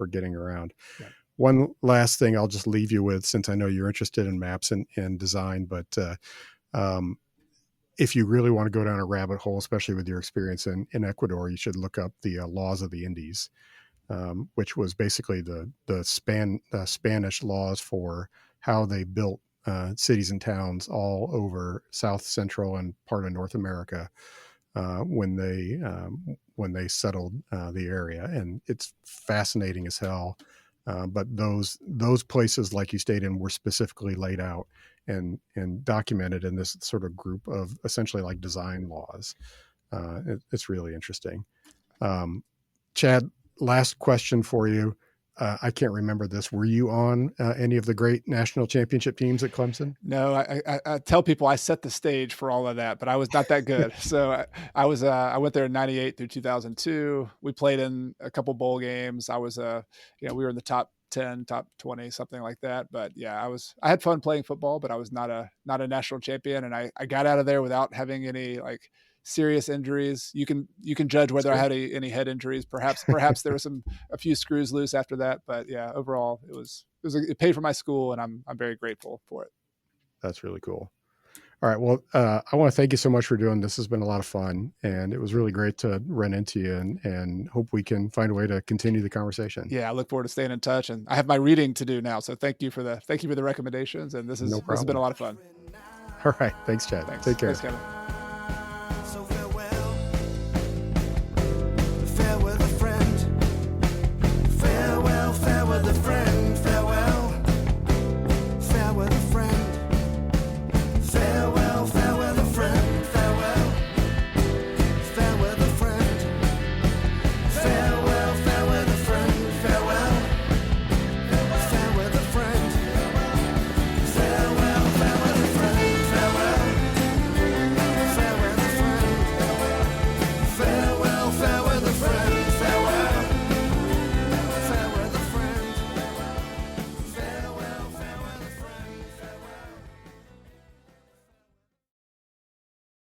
getting around. Yeah. One last thing I'll just leave you with, since I know you're interested in maps and design, but um, if you really want to go down a rabbit hole, especially with your experience in Ecuador, you should look up the laws of the Indies, which was basically the Spanish laws for how they built cities and towns all over South Central and part of North America when they settled the area. And it's fascinating as hell. But those places, like you stated, were specifically laid out and documented in this sort of group of essentially like design laws. It's really interesting. Chad, last question for you. I can't remember this. Were you on any of the great national championship teams at Clemson? No, I tell people I set the stage for all of that, but I was not that good. So I went there in '98 through 2002. We played in a couple bowl games. I was we were in the top 10, top 20, something like that. But yeah, I had fun playing football, but I was not a national champion, and I got out of there without having any like serious injuries. You can judge That's whether I good. had any head injuries. Perhaps there was a few screws loose after that, but yeah, overall it paid for my school, and I'm very grateful for it. That's really cool. All right. Well, I want to thank you so much for doing this. Has been a lot of fun, and it was really great to run into you, and hope we can find a way to continue the conversation. Yeah, I look forward to staying in touch, and I have my reading to do now. So thank you for the recommendations, and No this has been a problem. lot of fun. All right. Thanks, Chad. Thanks. Take Thanks, care. Kevin.